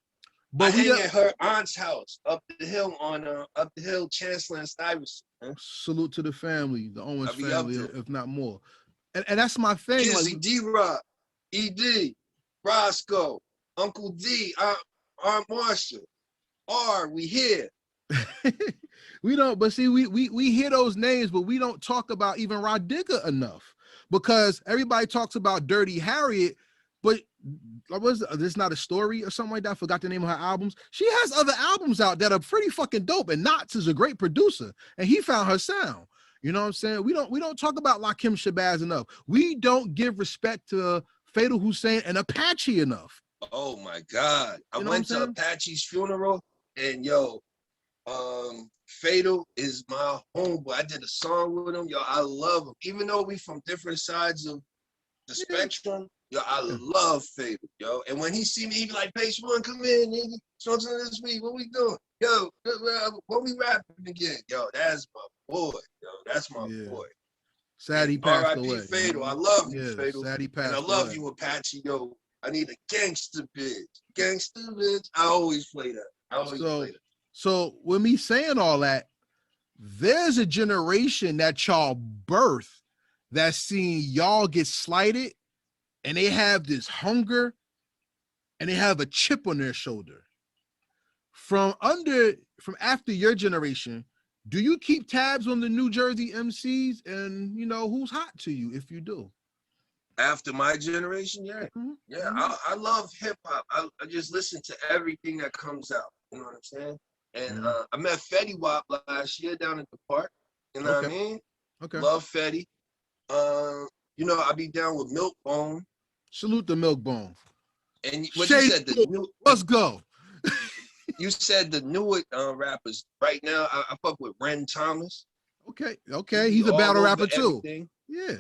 But we hang at her aunt's house up the hill, Chancellor and Stuyvesant. Salute to the family, the Owens family, if not more. And that's my thing. Kizzy, like, D-Rock, E.D., Roscoe, Uncle D, Aunt Marsha, R, we here. We don't, but see, we hear those names, but we don't talk about even Rod Digger enough, because everybody talks about Dirty Harriet, but this not a story or something like that? I forgot the name of her albums. She has other albums out that are pretty fucking dope, and Knots is a great producer, and he found her sound. You know what I'm saying? We don't talk about Lakim Shabazz enough. We don't give respect to Fatal Hussein and Apache enough. Oh my God. I went to Apache's funeral, and yo, Fatal is my homeboy. I did a song with him. Yo, I love him. Even though we from different sides of the spectrum, yo, I love Fatal, yo. And when he see me, he be like, Pace One, come in, nigga. Something this week. What we doing? Yo, what we rapping again? Yo, that's my boy. Yo, that's my boy. Sad he passed away. R.I.P. Fatal. I love you, Fatal. Sad he passed away. And I love you, Apache. Yo, I need a gangster bitch. Gangster bitch. I always play that. So with me saying all that, there's a generation that y'all birth that's seen y'all get slighted, and they have this hunger and they have a chip on their shoulder from after your generation, do you keep tabs on the New Jersey MCs and who's hot to you if you do? After my generation, yeah. I love hip hop. I just listen to everything that comes out. You know what I'm saying? And I met Fetty Wap last year down at the park. You know what I mean? Okay. Love Fetty. I be down with Milk Bone. Salute the Milk Bone. And what you said, let's go. You said the newer rappers. Right now, I fuck with Ren Thomas. Okay. He's a battle rapper too. Yeah.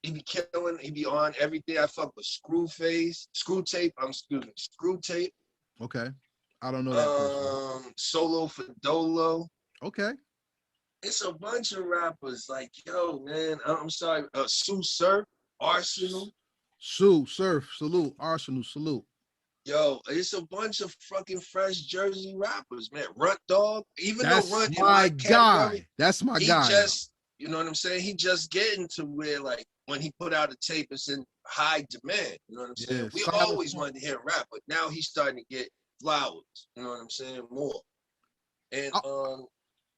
He be killing. He be on everything. I fuck with Screw Tape. Screw Tape. Okay. I don't know that person. Solo for Dolo. Okay. It's a bunch of rappers. Like, yo, man. I'm sorry. Sue Surf, Arsenal. Sue Surf, salute. Arsenal, salute. Yo, it's a bunch of fucking fresh Jersey rappers, man. Runt Dog, That's my guy. That's my guy. You know what I'm saying? He just getting to where, like, when he put out a tape, it's in high demand. You know what I'm saying? We always wanted to hear rap, but now he's starting to get flowers. You know what I'm saying? More. And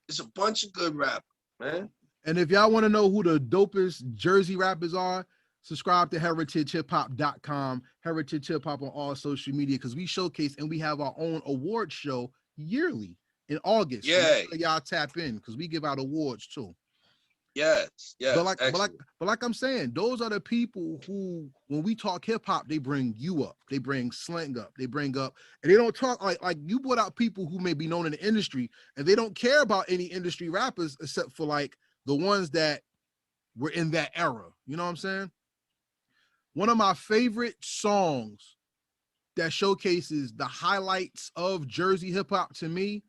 it's a bunch of good rappers, man. And if y'all want to know who the dopest Jersey rappers are, subscribe to heritagehiphop.com, Heritage Hip Hop on all social media, because we showcase and we have our own award show yearly in August. Yeah. So y'all tap in because we give out awards too. Yes. But like I'm saying, those are the people who, when we talk hip hop, they bring you up, they bring slang up, and they don't talk like you brought out people who may be known in the industry and they don't care about any industry rappers except for like the ones that were in that era. You know what I'm saying? One of my favorite songs that showcases the highlights of Jersey hip hop to me,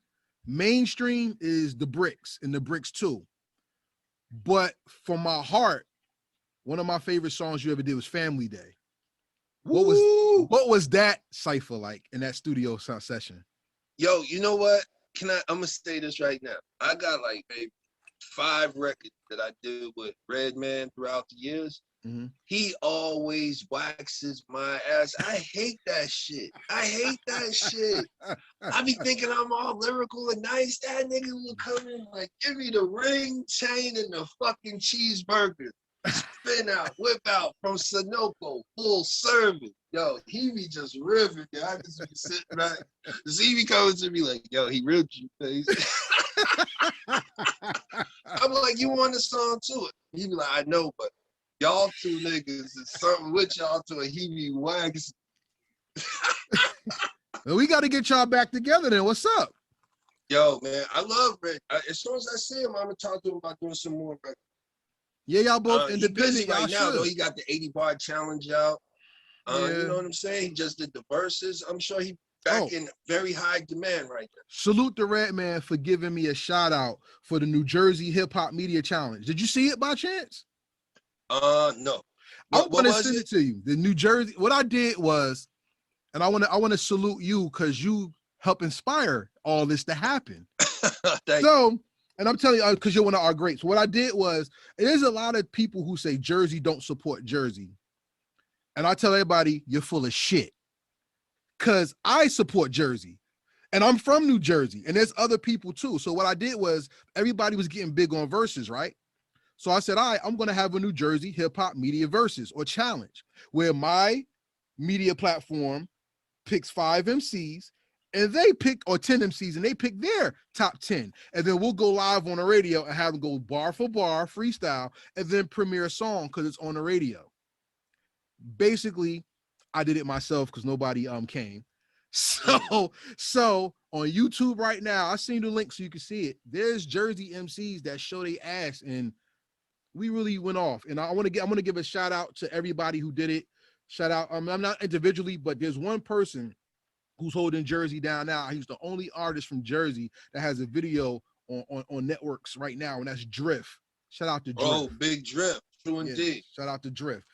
mainstream, is The Bricks and The Bricks 2. But for my heart, one of my favorite songs you ever did was Family Day. What was that cipher like in that studio session? Yo, you know what? I'm gonna say this right now. I got like maybe 5 records that I did with Redman throughout the years. Mm-hmm. He always waxes my ass. I hate that shit. I be thinking I'm all lyrical and nice. That nigga will come in like, give me the ring, chain, and the fucking cheeseburger. Spin out, whip out from Sunoco, full service. Yo, he be just ripping. I just be sitting back. He be coming to me like, yo, he ripped you, face. I'm like, you want the song too? He be like, I know, but y'all two niggas is something with y'all to a he be waxing. Well, we got to get y'all back together then. What's up? Yo, man, I love Red. As soon as I see him, I'm gonna talk to him about doing some more records. Yeah, y'all both independent right now, though. He got the 80-bar challenge out. You know what I'm saying? He just did the verses. I'm sure he back in very high demand right now. Salute the Redman for giving me a shout out for the New Jersey Hip Hop Media Challenge. Did you see it by chance? No. I'm gonna send it to you. The New Jersey. What I did was, and I want to salute you because you help inspire all this to happen. And I'm telling you, because you're one of our greats. What I did was, there's a lot of people who say Jersey don't support Jersey. And I tell everybody, you're full of shit. Because I support Jersey. And I'm from New Jersey. And there's other people too. So what I did was, everybody was getting big on verses, right? So I said, all right, I'm going to have a New Jersey hip hop media versus or challenge where my media platform picks 5 MCs and they pick, or 10 MCs, and they pick their top 10. And then we'll go live on the radio and have them go bar for bar, freestyle, and then premiere a song because it's on the radio. Basically, I did it myself because nobody came. So on YouTube right now, I seen the link so you can see it. There's Jersey MCs that show their ass, and we really went off. And I'm gonna give a shout out to everybody who did it. Shout out. I'm not individually, but there's one person who's holding Jersey down now. He's the only artist from Jersey that has a video on networks right now, and that's Drift. Shout out to Drift. Oh, big Drift. True indeed. Shout out to Drift.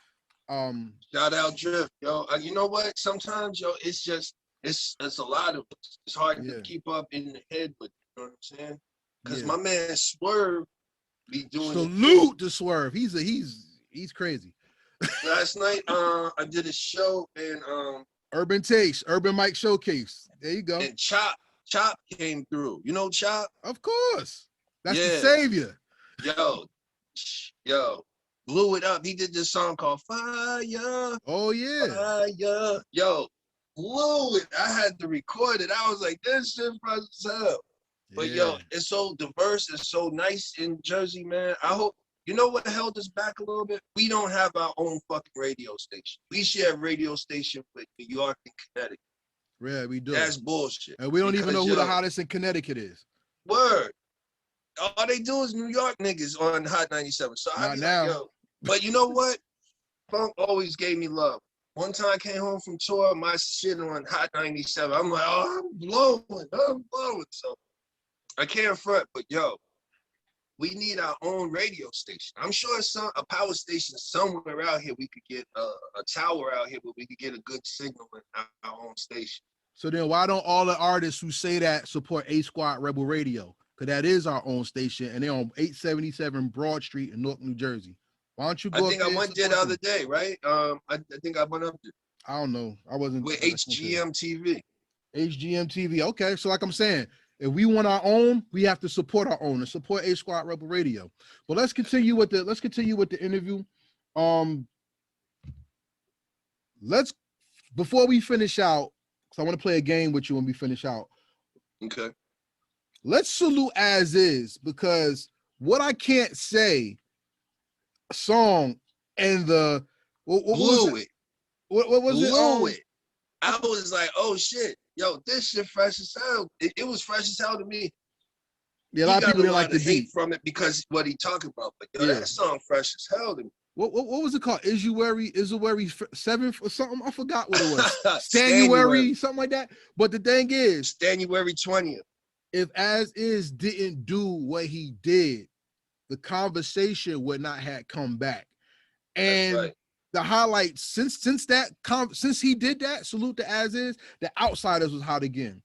Shout out Drift, yo. You know what? Sometimes, yo, it's a lot of us. It's hard to keep up in the head with, you know what I'm saying? Because my man Swerve be doing salute to Swerve. He's crazy. Last night, I did a show in Urban Taste, Urban Mic Showcase. There you go. And Chop Chop came through. You know Chop? Of course. That's the Yeah. savior. Yo, blew it up. He did this song called Fire. Oh yeah. Fire. Yo, blew it. I had to record it. I was like, this shit fresh as hell. But yo, it's so diverse. It's so nice in Jersey, man. I hope, you know what held us back a little bit? We don't have our own fucking radio station. We share a radio station with New York and Connecticut. Yeah, we do. That's bullshit. And we don't even know who the hottest in Connecticut is. Word. All they do is New York niggas on Hot 97. So I be like, yo. But you know what? Funk always gave me love. One time I came home from tour, my shit on Hot 97. I'm like, oh, I'm blowing. So I can't front, but yo, we need our own radio station. I'm sure a power station somewhere out here, we could get a tower out here where we could get a good signal in our own station. So then why don't all the artists who say that support A Squad Rebel Radio? Because that is our own station, and they're on 877 Broad Street in Newark, New Jersey. Why don't you go? I think I went there the other day, right? I think I went up there. I don't know. I wasn't. With HGM TV. HGM TV. Okay, so like I'm saying, if we want our own, we have to support our own and support A Squad Rebel Radio. But let's continue with the interview. Before we finish out, because I want to play a game with you when we finish out. Okay. Let's salute Az Izz, because what I can't say song and the what blew it. What was it? Blew it. I was like, oh shit, yo, this shit fresh as hell. It was fresh as hell to me. Yeah, a lot of people didn't like the beat from it because what he talking about. But yo, that song fresh as hell to me. What was it called? Izuwari 7th or something? I forgot what it was. Stanuary, something like that. But the thing is, January 20th. If Az Izz didn't do what he did, the conversation would not have come back. And the highlight since he did that, salute to Az Izz, the Outsidaz was hot again.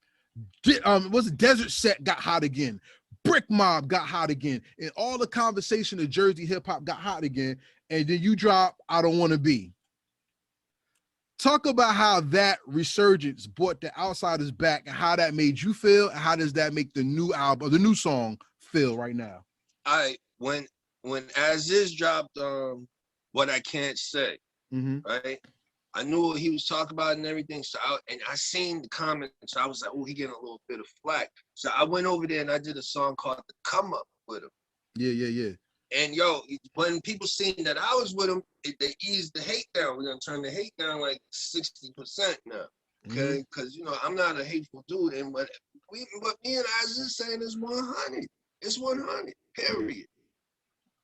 Desert Set got hot again. Brick Mob got hot again. And all the conversation of Jersey hip hop got hot again. And then you drop I Don't Want to Be. Talk about how that resurgence brought the Outsidaz back and how that made you feel, and how does that make the new album, the new song feel right now? When Az Izz dropped What I Can't Say, right? I knew what he was talking about and everything. So I seen the comments. So I was like, oh, he getting a little bit of flack. So I went over there and I did a song called The Come Up with him. Yeah. And yo, when people seen that I was with him, they eased the hate down. We're gonna turn the hate down like 60% now. Okay, because you know I'm not a hateful dude, and what me and Az Izz saying is 100. It's 100. Period.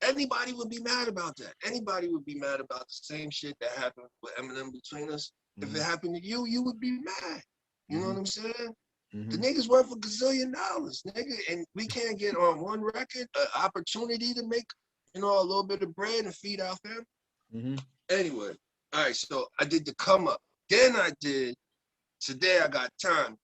Anybody would be mad about that. Anybody would be mad about the same shit that happened with Eminem between us. If it happened to you, you would be mad. You know what I'm saying? The niggas worth $1 gazillion, nigga, and we can't get on one record an opportunity to make, you know, a little bit of bread and feed our family. Anyway, all right, so I did The Come Up. Then I did Today I Got Time,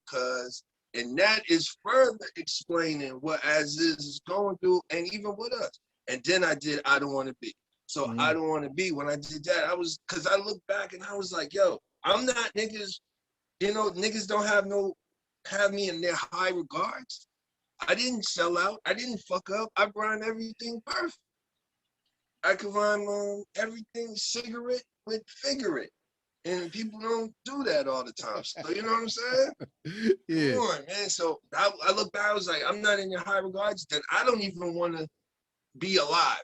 and that is further explaining what Az Izz is going through, and even with us. And then I did I Don't Want to Be. So I Don't Want to Be, when I did that, because I looked back and I was like, yo, I'm not niggas, you know, niggas don't have me in their high regards. I didn't sell out. I didn't fuck up. I rhyme everything perfect. I can rhyme on everything cigarette with figure it. And people don't do that all the time. So you know what I'm saying? Yeah. Come on, man. So I look back, I was like, I'm not in your high regards, then I don't even want to be alive.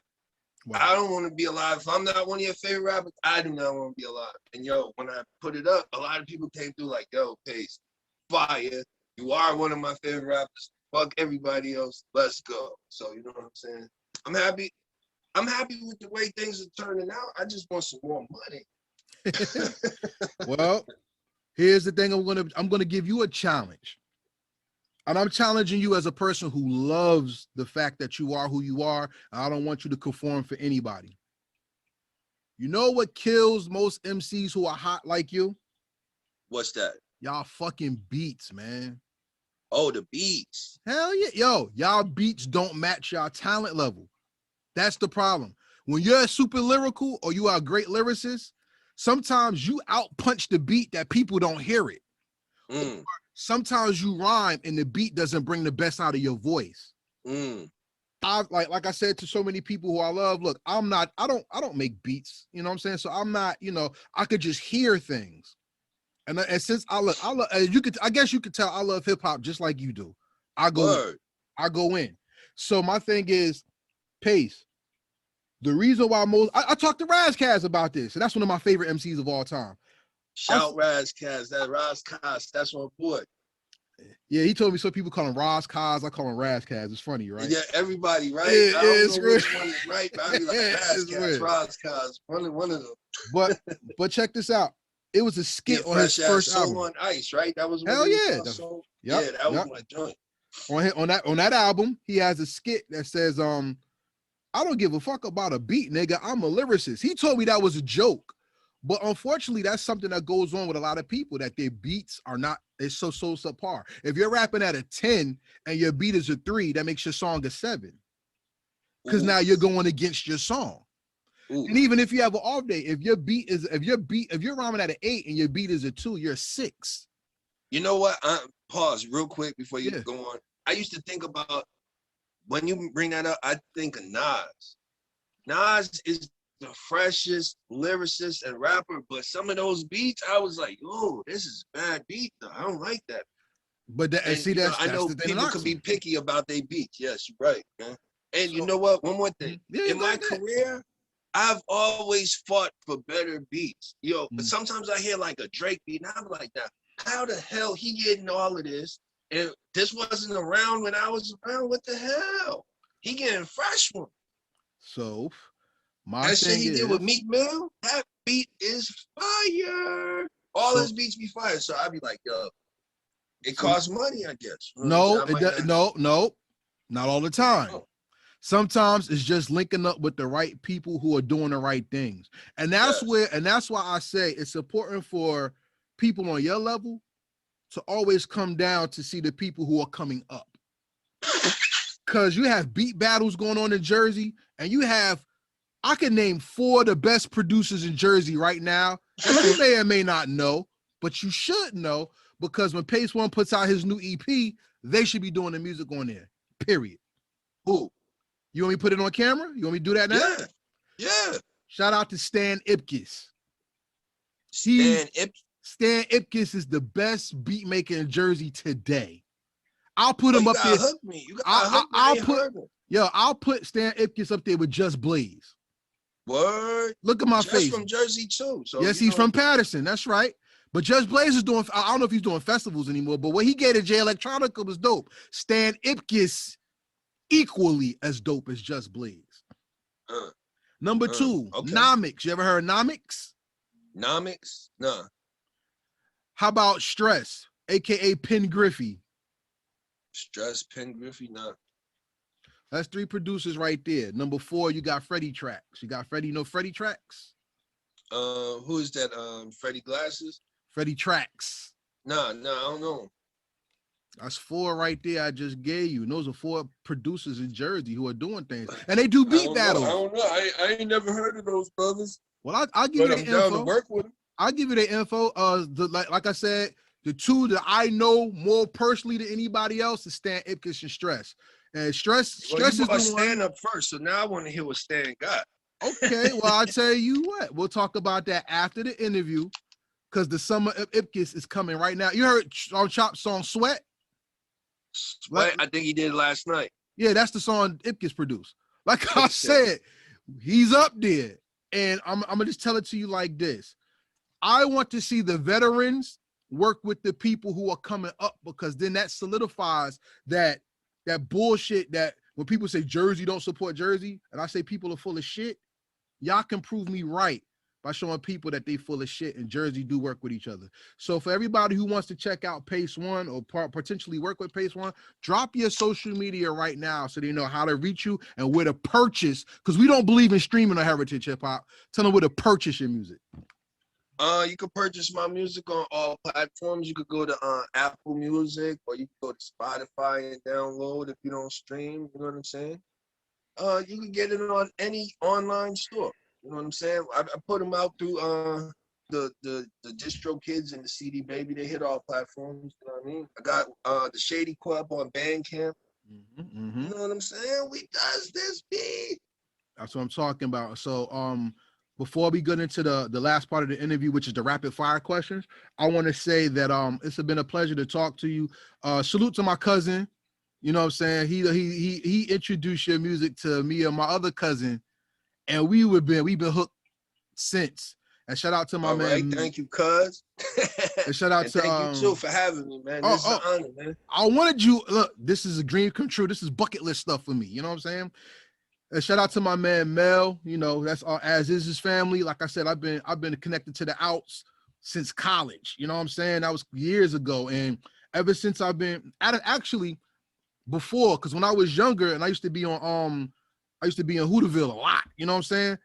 Wow. I don't want to be alive. If I'm not one of your favorite rappers, I do not want to be alive. And yo, when I put it up, a lot of people came through like, yo, Pace, fire. You are one of my favorite rappers. Fuck everybody else. Let's go. So you know what I'm saying? I'm happy. I'm happy with the way things are turning out. I just want some more money. Well, here's the thing. I'm gonna give you a challenge. And I'm challenging you as a person who loves the fact that you are who you are. I don't want you to conform for anybody. You know what kills most MCs who are hot like you? What's that? Y'all fucking beats, man. Oh, the beats. Hell yeah. Yo, y'all beats don't match y'all talent level. That's the problem. When you're super lyrical or you are a great lyricist, sometimes you outpunch the beat that people don't hear it. Sometimes you rhyme and the beat doesn't bring the best out of your voice. I like I said to so many people who I love, look, I don't make beats, you know what I'm saying? So I'm not, I could just hear things. And since I love, I guess you could tell I love hip hop just like you do. I go in. So my thing is, Pace. The reason why I talked to Razkaz about this, and that's one of my favorite MCs of all time. Shout Razkaz, that's my boy. Yeah, he told me some people call him Razkaz, I call him Razkaz. It's funny, right? Yeah, everybody, right? Yeah, I don't know which one is right, but I be like Razkaz, one of them. But check this out. It was a skit on his first album. Soul on Ice, right? That was Hell yeah. Yeah, that was my joint. On that album, he has a skit that says, I don't give a fuck about a beat, nigga. I'm a lyricist. He told me that was a joke. But unfortunately, that's something that goes on with a lot of people, that their beats are not, it's so subpar. If you're rapping at a 10 and your beat is a 3, that makes your song a 7. Because now you're going against your song. Ooh. And even if you have an off day, if you're rhyming at an 8 and your beat is a 2, you're a 6. You know what? Pause real quick before you go on. I used to think about, when you bring that up, I think of Nas. Nas is the freshest lyricist and rapper, but some of those beats, I was like, "Yo, this is a bad beat. Though. I don't like that." But I know people can be picky about their beats. Yes, you're right, man. And you know what? One more thing. In my career, I've always fought for better beats. But sometimes I hear like a Drake beat, and I'm like, "That how the hell he getting all of this? And this wasn't around when I was around. What the hell? He getting fresh one." So that shit he did with Meek Mill, that beat is fire. All his beats be fire. So I'd be like, yo, it costs money, I guess. No, not all the time. Oh. Sometimes it's just linking up with the right people who are doing the right things. And that's why I say it's important for people on your level to always come down to see the people who are coming up. Because you have beat battles going on in Jersey, and I can name 4 of the best producers in Jersey right now that you may or may not know, but you should know, because when Pace One puts out his new EP, they should be doing the music on there, period. Who? You want me to put it on camera? You want me to do that now? Yeah. Shout out to Stan Ipkiss. Stan Ipkiss is the best beat maker in Jersey today. I'll put him up there. I'll put Stan Ipkiss up there with Just Blaze. Word. Look at my face. He's from Jersey too. So yes, he's from Patterson. That's right. But Just Blaze is doing, I don't know if he's doing festivals anymore, but what he gave to J Electronica was dope. Stan Ipkiss equally as dope as Just Blaze. Number 2, okay. Nomics. You ever heard of Nomics? Nomics? No. How about Stress, aka Penn Griffey? Stress, Penn Griffey? No. That's 3 producers right there. Number 4, you got Freddie Tracks. You got Freddie, you know Freddie Tracks? Who is that? Freddie Glasses? Freddie Tracks. No, I don't know. That's 4 right there I just gave you. And those are 4 producers in Jersey who are doing things. And they do beat battles. I don't know. I ain't never heard of those brothers. Well, I'll give you the info. Down to work with them. I'll give you the info. Like I said, the 2 that I know more personally than anybody else is Stan Ipkiss and Stress. And Stress is the one. Stan up first, so now I want to hear what Stan got. Okay, well, I'll tell you what. We'll talk about that after the interview, because the summer of Ipkiss is coming right now. You heard our Chop's song Sweat? Sweat, I think he did last night. Yeah, that's the song Ipkiss produced. Like I said, he's up there. And I'm going to just tell it to you like this. I want to see the veterans work with the people who are coming up, because then that solidifies that bullshit that when people say Jersey don't support Jersey, and I say people are full of shit, y'all can prove me right by showing people that they full of shit and Jersey do work with each other. So for everybody who wants to check out Pace One or potentially work with Pace One, drop your social media right now so they know how to reach you and where to purchase, because we don't believe in streaming or heritage hip hop. Tell them where to purchase your music. You can purchase my music on all platforms. You could go to Apple Music, or you can go to Spotify and download if you don't stream. You know what I'm saying? You can get it on any online store. You know what I'm saying? I put them out through the distro kids and the CD Baby. They hit all platforms. You know what I mean? I got the Shady Club on Bandcamp. Mm-hmm. You know what I'm saying? We does this beat. That's what I'm talking about. So before we get into the last part of the interview, which is the rapid fire questions, I want to say that it's been a pleasure to talk to you. Salute to my cousin. You know what I'm saying? He introduced your music to me and my other cousin, and we've been hooked since. And shout out to my man. Right, thank you, cuz. And shout out and to thank you too for having me, man. This is an honor, man. I wanted you. Look, this is a dream come true. This is bucket list stuff for me. You know what I'm saying? And shout out to my man Mel. You know, that's Az Izz's family. Like I said, I've been connected to the Outs since college. You know what I'm saying? That was years ago, and ever since I've been actually before, because when I was younger and I used to be in Hooterville a lot. You know what I'm saying?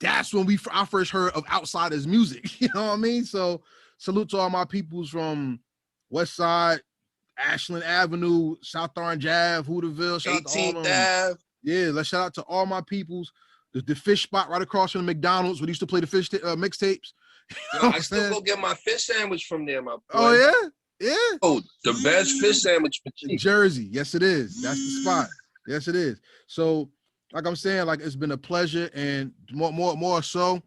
That's when I first heard of Outsidaz music. You know what I mean? So salute to all my peoples from West Side, Ashland Avenue, South Orange Ave, Hooterville. Shout out to all of them. Yeah, let's shout out to all my peoples. The fish spot right across from the McDonald's where they used to play the fish mixtapes. You know, I still go get my fish sandwich from there, my boy. Oh yeah? Yeah. Oh, the best fish sandwich in Jersey. Yes, it is. That's the spot. Yes, it is. So, like I'm saying, like it's been a pleasure, and more so,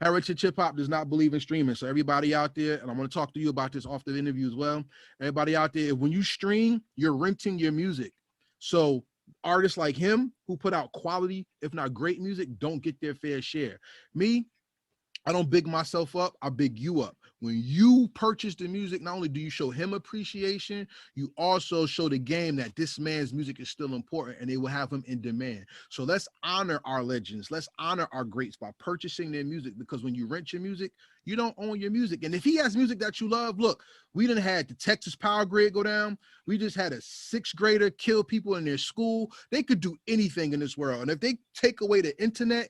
Heritage Hip Hop does not believe in streaming. So everybody out there, and I'm going to talk to you about this off the interview as well. Everybody out there, when you stream, you're renting your music. So artists like him who put out quality, if not great music, don't get their fair share. Me, I don't big myself up, I big you up. When you purchase the music, not only do you show him appreciation, you also show the game that this man's music is still important and they will have him in demand. So let's honor our legends. Let's honor our greats by purchasing their music, because when you rent your music, you don't own your music. And if he has music that you love, look, we done had the Texas power grid go down. We just had a 6th grader kill people in their school. They could do anything in this world. And if they take away the internet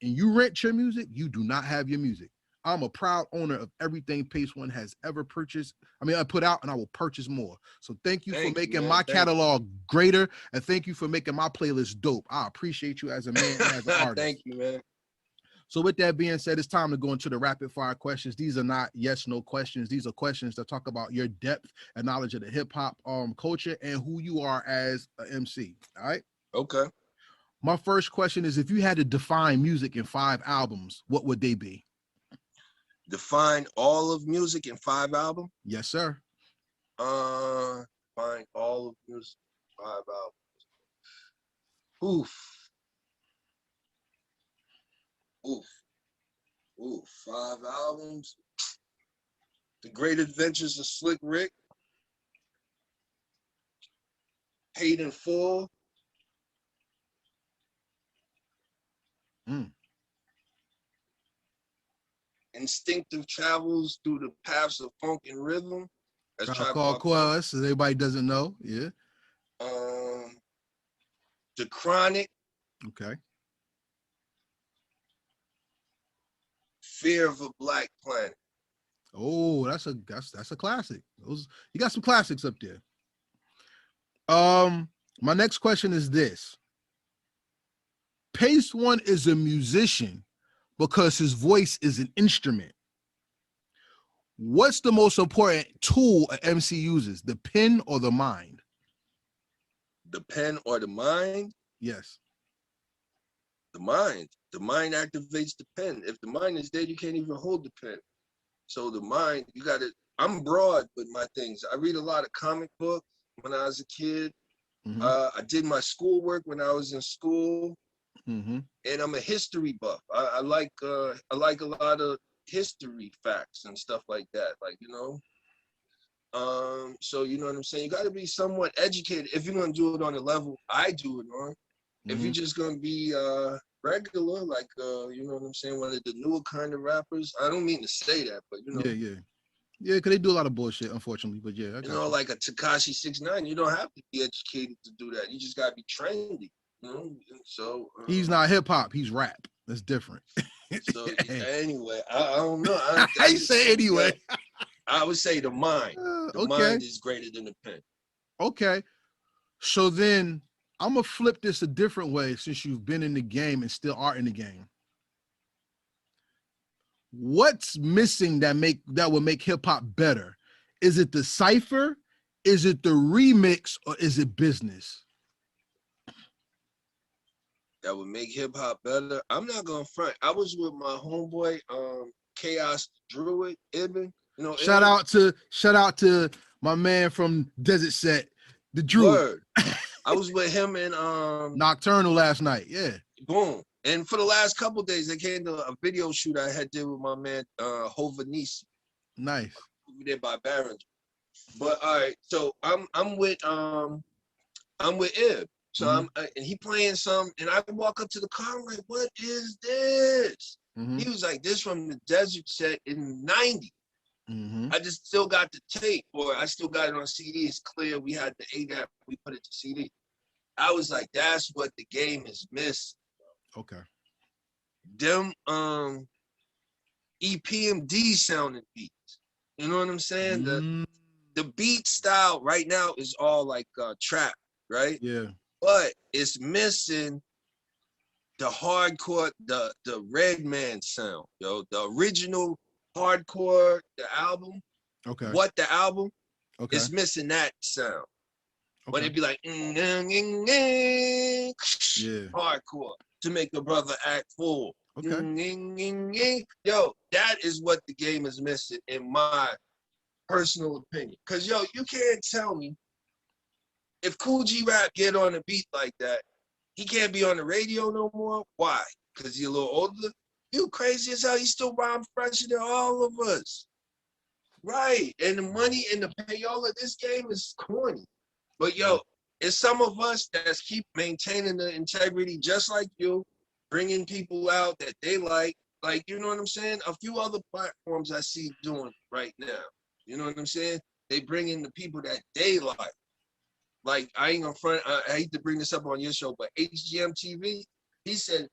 and you rent your music, you do not have your music. I'm a proud owner of everything Pace One has ever purchased. I put out, and I will purchase more. So thank you for making my catalog greater, and thank you for making my playlist dope. I appreciate you as a man and as an artist. Thank you, man. So with that being said, it's time to go into the rapid fire questions. These are not yes, no questions. These are questions that talk about your depth and knowledge of the hip hop culture and who you are as an MC. All right. Okay. My first question is, if you had to define music in 5 albums, what would they be? Define all of music in 5 albums? Yes, sir. Define all of music in 5 albums. Oof. 5 albums. The Great Adventures of Slick Rick. Paid in Full. Instinctive Travels Through the Paths of Funk and Rhythm. That's Tribe Called Quest, as everybody doesn't know. Yeah. The Chronic. Okay. Fear of a Black Planet. Oh, that's a classic. You got some classics up there. My next question is this. Pace One is a musician because his voice is an instrument. What's the most important tool an MC uses, the pen or the mind? The pen or the mind? Yes. The mind. The mind activates the pen. If the mind is dead, you can't even hold the pen. So the mind, you got to, I'm broad with my things. I read a lot of comic books when I was a kid. Mm-hmm. I did my schoolwork when I was in school. Mm-hmm. And I'm a history buff. I like a lot of history facts and stuff like that. Like, you know. So you know what I'm saying? You got to be somewhat educated if you're going to do it on the level I do it on. Mm-hmm. If you're just going to be regular, like, you know what I'm saying, one of the newer kind of rappers. I don't mean to say that, but, you know. Yeah, because they do a lot of bullshit, unfortunately. But yeah, you know, like a Tekashi 6ix9ine, you don't have to be educated to do that. You just got to be trendy. You know? So he's not hip hop, he's rap. That's different. So anyway, I don't know. I say anyway. I would say the mind. The mind is greater than the pen. Okay. So then I'm gonna flip this a different way, since you've been in the game and still are in the game. what's missing that would make hip hop better? Is it the cipher? Is it the remix, or is it business? That would make hip hop better. I'm not gonna front. I was with my homeboy, Chaos Druid, Ibn. You know, Shout out to my man from Desert Set, the Druid. Word. I was with him in Nocturnal last night. Yeah. Boom. And for the last couple of days, they came to a video shoot I had did with my man Hovanisi. Nice. We did by Barron. But all right, so I'm with Ib. So and he playing some, and I walk up to the car. I'm like, "What is this?" He was like, "This from the Desert Set in '90." I just still got the tape, or I still got it on CD. It's clear we had the ADAP. We put it to CD. I was like, "That's what the game is missing." Okay. Them EPMD sounding beats. You know what I'm saying? The beat style right now is all like trap, right? Yeah. But it's missing the hardcore, the Redman sound, yo. The original hardcore, the album. Okay. What the album? Okay. It's missing that sound. Okay. But it'd be like hardcore to make the brother act full. Okay. Yo, that is what the game is missing, in my personal opinion. Cause yo, you can't tell me if Cool G Rap get on a beat like that, he can't be on the radio no more. Why? Cause he a little older. You crazy as hell. He still rhyme fresher than all of us. Right. And the money and the payola, this game is corny. But yo, it's some of us that keep maintaining the integrity, just like you, bringing people out that they like, you know what I'm saying? A few other platforms I see doing right now. You know what I'm saying? They bring in the people that they like. Like, I ain't gonna front, I hate to bring this up on your show, but HGM TV, he said,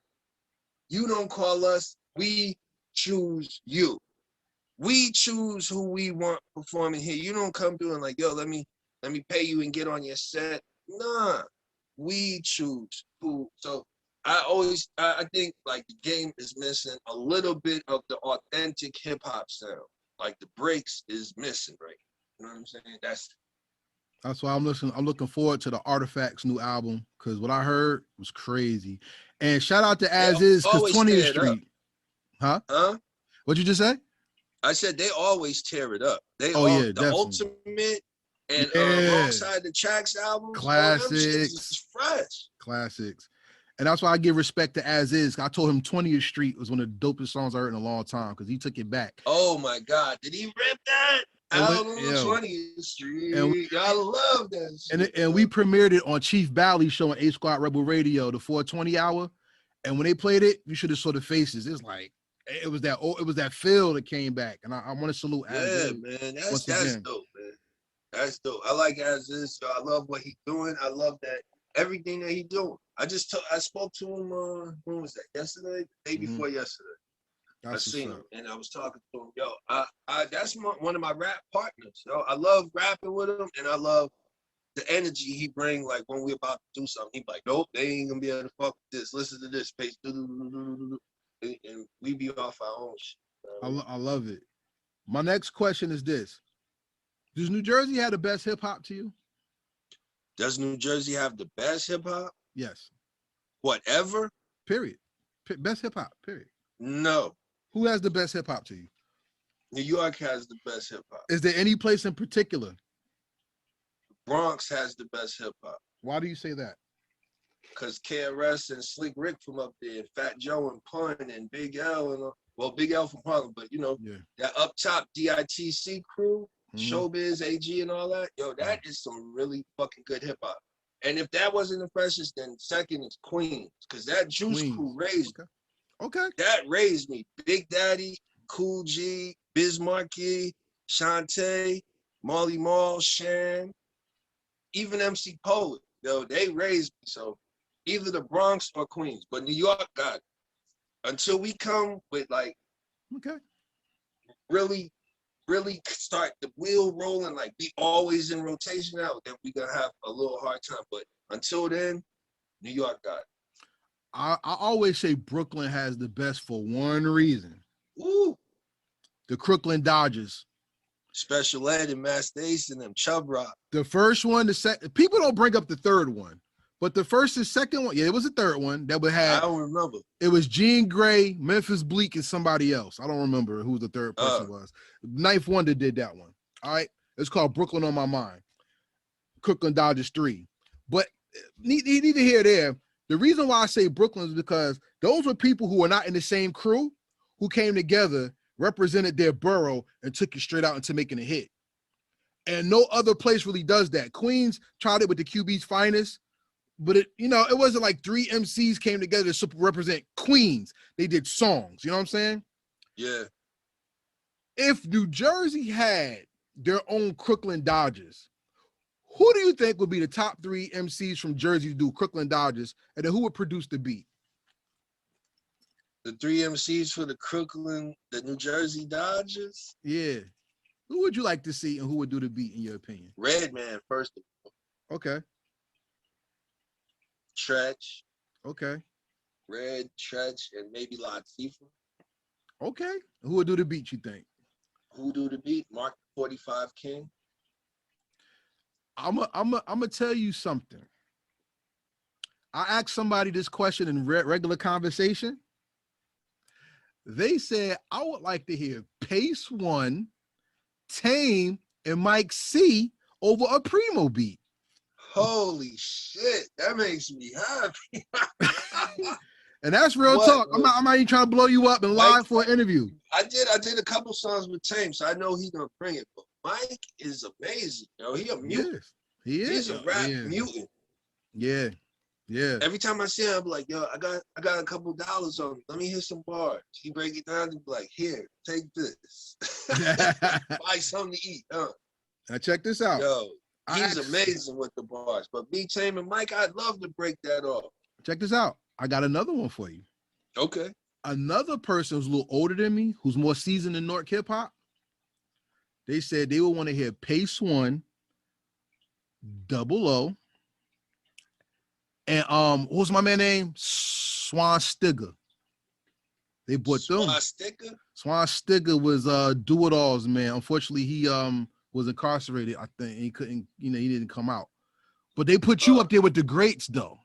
"You don't call us, we choose you. We choose who we want performing here. You don't come through and like, yo, let me pay you and get on your set. Nah, we choose who." So I think like the game is missing a little bit of the authentic hip hop sound. Like the breaks is missing, right? You know what I'm saying? That's why I'm looking forward to the Artifacts new album, because what I heard was crazy. And shout out to Az Izz, because 20th Street. Huh? What'd you just say? I said they always tear it up. The definitely. Ultimate and alongside the Tracks album, classics, is fresh. Classics. And that's why I give respect to Az Izz. I told him 20th Street was one of the dopest songs I heard in a long time, because he took it back. Oh my God. Did he rip that? Out on 20th Street. I love that shit. And we premiered it on Chief Bally show on A Squad Rebel Radio, the 420 hour. And when they played it, you should have saw the faces. It's like, it was that feel that came back. And I want to salute Az Izz. Yeah, man. That's dope, man. That's dope. I like Az Izz. I love what he's doing. I love that everything that he's doing. I spoke to him, when was that? Yesterday? Day before yesterday. I seen him and I was talking to him. Yo, that's one of my rap partners. Yo, I love rapping with him, and I love the energy he bring. Like when we're about to do something, he be like, "Nope, they ain't gonna be able to fuck with this. Listen to this, pace." And we be off our own shit. I love it. My next question is this: does New Jersey have the best hip hop to you? Does New Jersey have the best hip hop? Yes. Whatever. Period. Best hip hop. Period. No. Who has the best hip hop to you? New York has the best hip hop. Is there any place in particular? Bronx has the best hip hop. Why do you say that? Because KRS and Slick Rick from up there, Fat Joe and Pun and Big L and Big L from Harlem, but that up top DITC crew, Showbiz, AG and all that, that is some really fucking good hip hop. And if that wasn't the freshest, then second is Queens, because that Juice crew raised me. Okay. That raised me. Big Daddy, Cool G, Biz Markie, Shantae, Marley Marl, Shan, even MC Poet. They raised me. So either the Bronx or Queens, but New York got it. Until we come with really start the wheel rolling, like be always in rotation out, then we gonna have a little hard time. But until then, New York got it. I always say Brooklyn has the best for one reason. Ooh. The Crooklyn Dodgers. Special Ed and Master Ace and them, Chubb Rock. The first one, the second. People don't bring up the third one, but the first and second one, yeah, it was the third one that would have. I don't remember. It was Jean Grey, Memphis Bleak, and somebody else. I don't remember who the third person was. Ninth Wonder did that one. All right, it's called Brooklyn on My Mind. Crooklyn Dodgers 3. But neither here nor there. The reason why I say Brooklyn is because those were people who were not in the same crew, who came together, represented their borough, and took it straight out into making a hit. And no other place really does that. Queens tried it with the QB's Finest, but it wasn't like 3 MCs came together to represent Queens. They did songs. You know what I'm saying? Yeah. If New Jersey had their own Crooklyn Dodgers, who do you think would be the top 3 MCs from Jersey to do Crooklyn Dodgers, and then who would produce the beat? The 3 MCs for the New Jersey Dodgers? Yeah. Who would you like to see, and who would do the beat, in your opinion? Redman, first of all. Okay. Tretch. Okay. Red, Tretch, and maybe Latifah. Okay. Who would do the beat, you think? Who do the beat? Mark 45 King. I'm gonna tell you something. I asked somebody this question in regular conversation. They said, I would like to hear Pace One, Tame, and Mike C over a Primo beat. Holy shit, that makes me happy. And that's real talk. I'm not even trying to blow you up and lie for an interview. I did a couple songs with Tame, so I know he's gonna bring it. But Mike is amazing. He a mutant. He is. He's a rap mutant. Yeah. Yeah. Every time I see him, I'm like, yo, I got a couple dollars on me. Let me hear some bars. He break it down and be like, here, take this. Buy something to eat. Now check this out. Yo, he's amazing with the bars. But me, Tame, and Mike, I'd love to break that off. Check this out. I got another one for you. Okay. Another person who's a little older than me, who's more seasoned in North hip hop, they said they would want to hear Pace One, Double O, and what was my man name? Swan Stigger. They bought them. Swan Stigger? Swan Stigger was Do It All's man. Unfortunately, he was incarcerated. I think he couldn't, he didn't come out. But they put you up there with the greats though.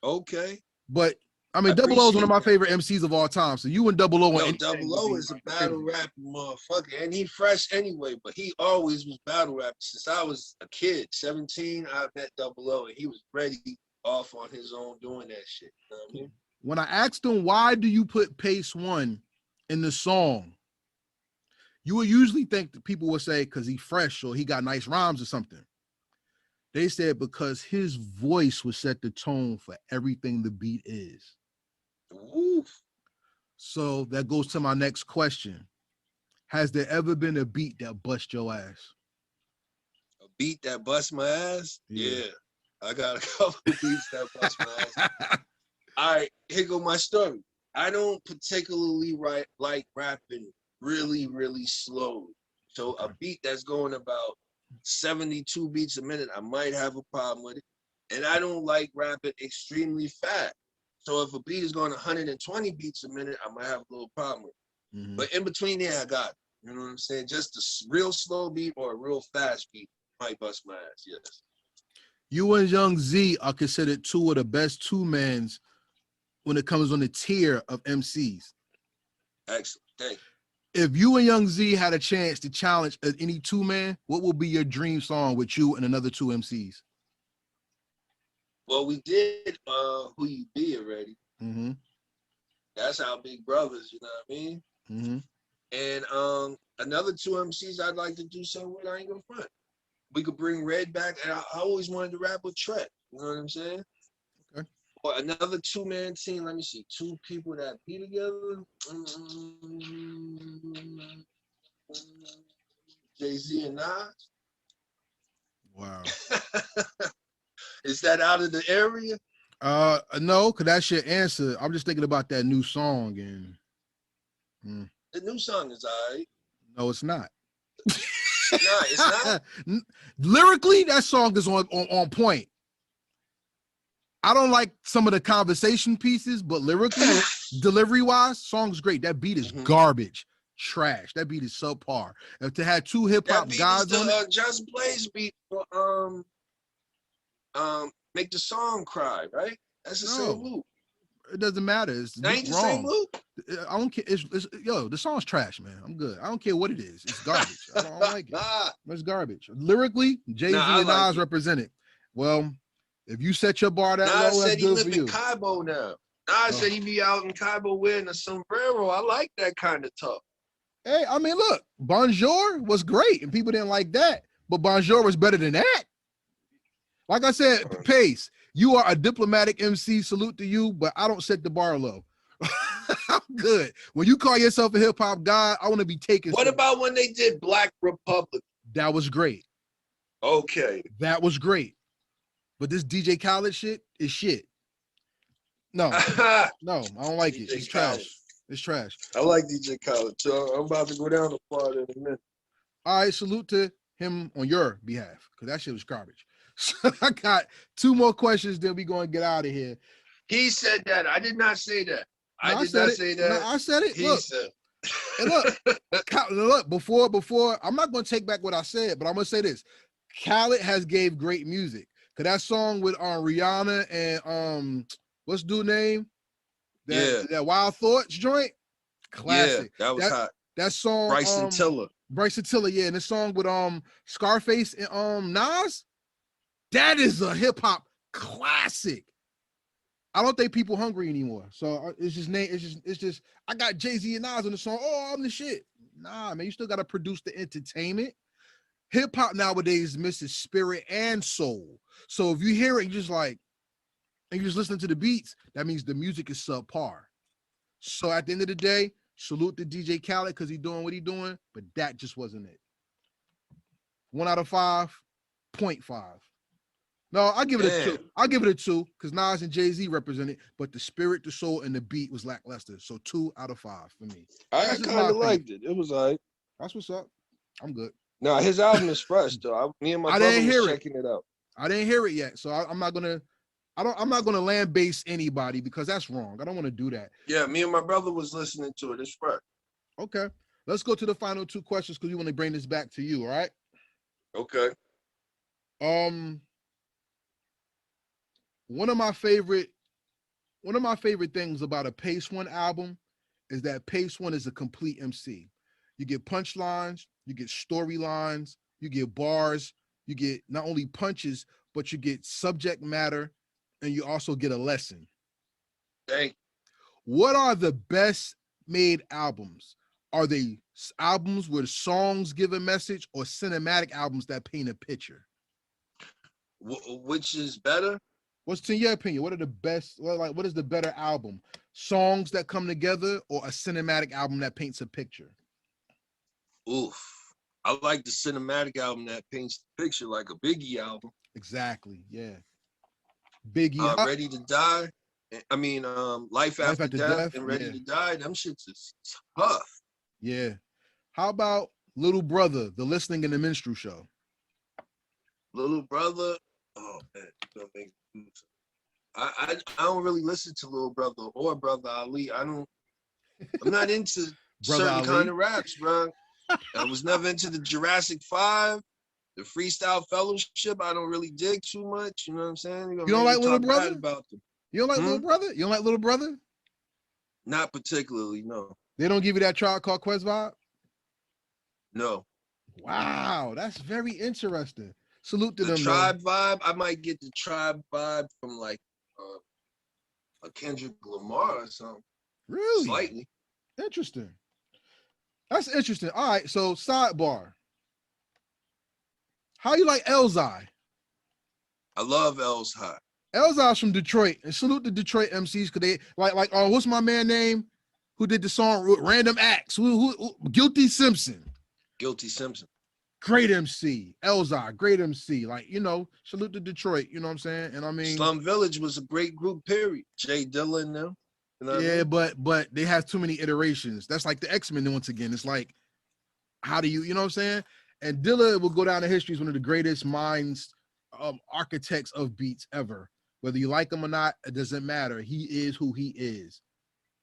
Okay. But I mean, Double O is one of my favorite MCs of all time. So you and Double O. Double O is a battle rapping motherfucker, and he fresh anyway. But he always was battle rapping since I was a kid. 17, I met Double O, and he was ready off on his own doing that shit. You know what I mean? When I asked him, why do you put Pace One in the song? You would usually think that people would say because he fresh or he got nice rhymes or something. They said because his voice would set the tone for everything the beat is. Oof. So that goes to my next question. Has there ever been a beat that bust your ass? A beat that bust my ass? Yeah. I got a couple of beats that bust my ass. All right, here go my story. I don't particularly like rapping really, really slow. So a beat that's going about 72 beats a minute, I might have a problem with it. And I don't like rapping extremely fast. So if a beat is going 120 beats a minute, I might have a little problem with it. Mm-hmm. But in between there, I got it. You know what I'm saying? Just a real slow beat or a real fast beat might bust my ass, yes. You and Young Z are considered two of the best two-mans when it comes on the tier of MCs. Excellent, thank you. If you and Young Z had a chance to challenge any two-man, what would be your dream song with you and another two MCs? Well, we did Who You Be already. Mm-hmm. That's our big brothers, you know what I mean? Mm-hmm. And another two MCs I'd like to do something with, I ain't gonna front. We could bring Red back, and I always wanted to rap with Trek, you know what I'm saying? Okay. Or another two-man team, let me see, two people that be together. Jay-Z and Nas. Wow. Is that out of the area? No, because that's your answer. I'm just thinking about that new song and The new song is all right. No, it's not. No, it's not. Lyrically, that song is on point. I don't like some of the conversation pieces, but lyrically, delivery-wise, song's great. That beat is garbage. trash. That beat is subpar. If to have two hip hop That beat is guys on it, the Just Blaze beat for Make the Song Cry, right? That's the same no, loop. it doesn't matter. It's That Luke ain't the same wrong. loop. I don't care. It's yo, the song's trash, man. I'm good. I don't care what it is. It's garbage. I don't like it. It's garbage. Lyrically, Jay-Z Nah, I and like Nas it. represent it. Well, if you set your bar that Nas low, that's said he good live for in you. Cabo now. Nas said he be out in Cabo wearing a sombrero. I like that kind of talk. Hey, I mean, look, Bonjour was great, and people didn't like that, but Bonjour was better than that. Like I said, Pace, you are a diplomatic MC. Salute to you, but I don't set the bar low. I'm good. When you call yourself a hip hop guy, I want to be taken. What about when they did Black Republic? That was great. Okay. That was great. But this DJ Khaled shit is shit. No, no, I don't like it. It's trash. It's trash. I like DJ Khaled, so I'm about to go down the part in a minute. All right, salute to him on your behalf, because that shit was garbage. So I got two more questions, then we going to get out of here. He said that. I did not say that. No, I did not say that. No, I said it. He Look, said. and look, before, I'm not going to take back what I said, but I'm going to say this. Khaled has gave great music. Because that song with Rihanna and what's dude name? That Wild Thoughts joint? Classic. Yeah, that was hot. That song. Bryson Tiller. Bryson Tiller, yeah. And the song with Scarface and Nas. That is a hip-hop classic. I don't think people hungry anymore. So it's just I got Jay-Z and Nas on the song. Oh, I'm the shit. Nah, man, you still gotta produce the entertainment. Hip-hop nowadays misses spirit and soul. So if you hear it, you just like, and you just listen to the beats, that means the music is subpar. So at the end of the day, salute to DJ Khaled because he's doing what he's doing, but that just wasn't it. 1 out of 5, 0.5. No, I'll give it a 2. I'll give it a 2 because Nas and Jay-Z represent it, but the spirit, the soul, and the beat was lackluster. So 2 out of 5 for me. I kind of liked it. It was all right. That's what's up. I'm good. No, his album is fresh though. Me and my brother was checking it out. I didn't hear it yet, so I'm not gonna land base anybody because that's wrong. I don't want to do that. Yeah, me and my brother was listening to it. It's fresh. Okay, let's go to the final 2 questions because we want to bring this back to you. All right. Okay. One of my favorite things about a Pace One album is that Pace One is a complete MC. You get punchlines, you get storylines, you get bars, you get not only punches, but you get subject matter, and you also get a lesson. Thank you. What are the best made albums? Are they albums where the songs give a message or cinematic albums that paint a picture? Which is better? What's in your opinion? What are the best, like, what is the better album? Songs that come together or a cinematic album that paints a picture? Oof. I like the cinematic album that paints the picture, like a Biggie album. Exactly. Yeah. Biggie. Ready to Die. I mean, Life After Death and Ready to Die. Them shits is tough. Yeah. How about Little Brother, The Listening and the Minstrel Show? Little Brother. Oh man, don't make me. I don't really listen to Little Brother or Brother Ali. I'm not into certain Ali. kind of raps, bro. I was never into the Jurassic 5, the Freestyle Fellowship. I don't really dig too much. You know what I'm saying? You don't like Little Brother? About them. You don't like Little Brother? You don't like Little Brother? Not particularly, no. They don't give you that Tribe Called Quest vibe? No. Wow, that's very interesting. Salute to them. The Tribe vibe, I might get the Tribe vibe from like a Kendrick Lamar or something. Really? Slightly. Interesting. That's interesting. All right, so sidebar. How you like Elzai? I love Elzai. Elzai's from Detroit, and salute to Detroit MCs because they like what's my man name who did the song Random Acts? Who Guilty Simpson. Guilty Simpson. Great MC. Elzai, great MC. Like, you know, salute to Detroit, you know what I'm saying? And I mean Slum Village was a great group, period. Jay Dilla and them. You know yeah, I mean? but they have too many iterations. That's like the X-Men once again. It's like, how do you know what I'm saying? And Dilla will go down in history as one of the greatest minds, architects of beats ever. Whether you like him or not, it doesn't matter. He is who he is.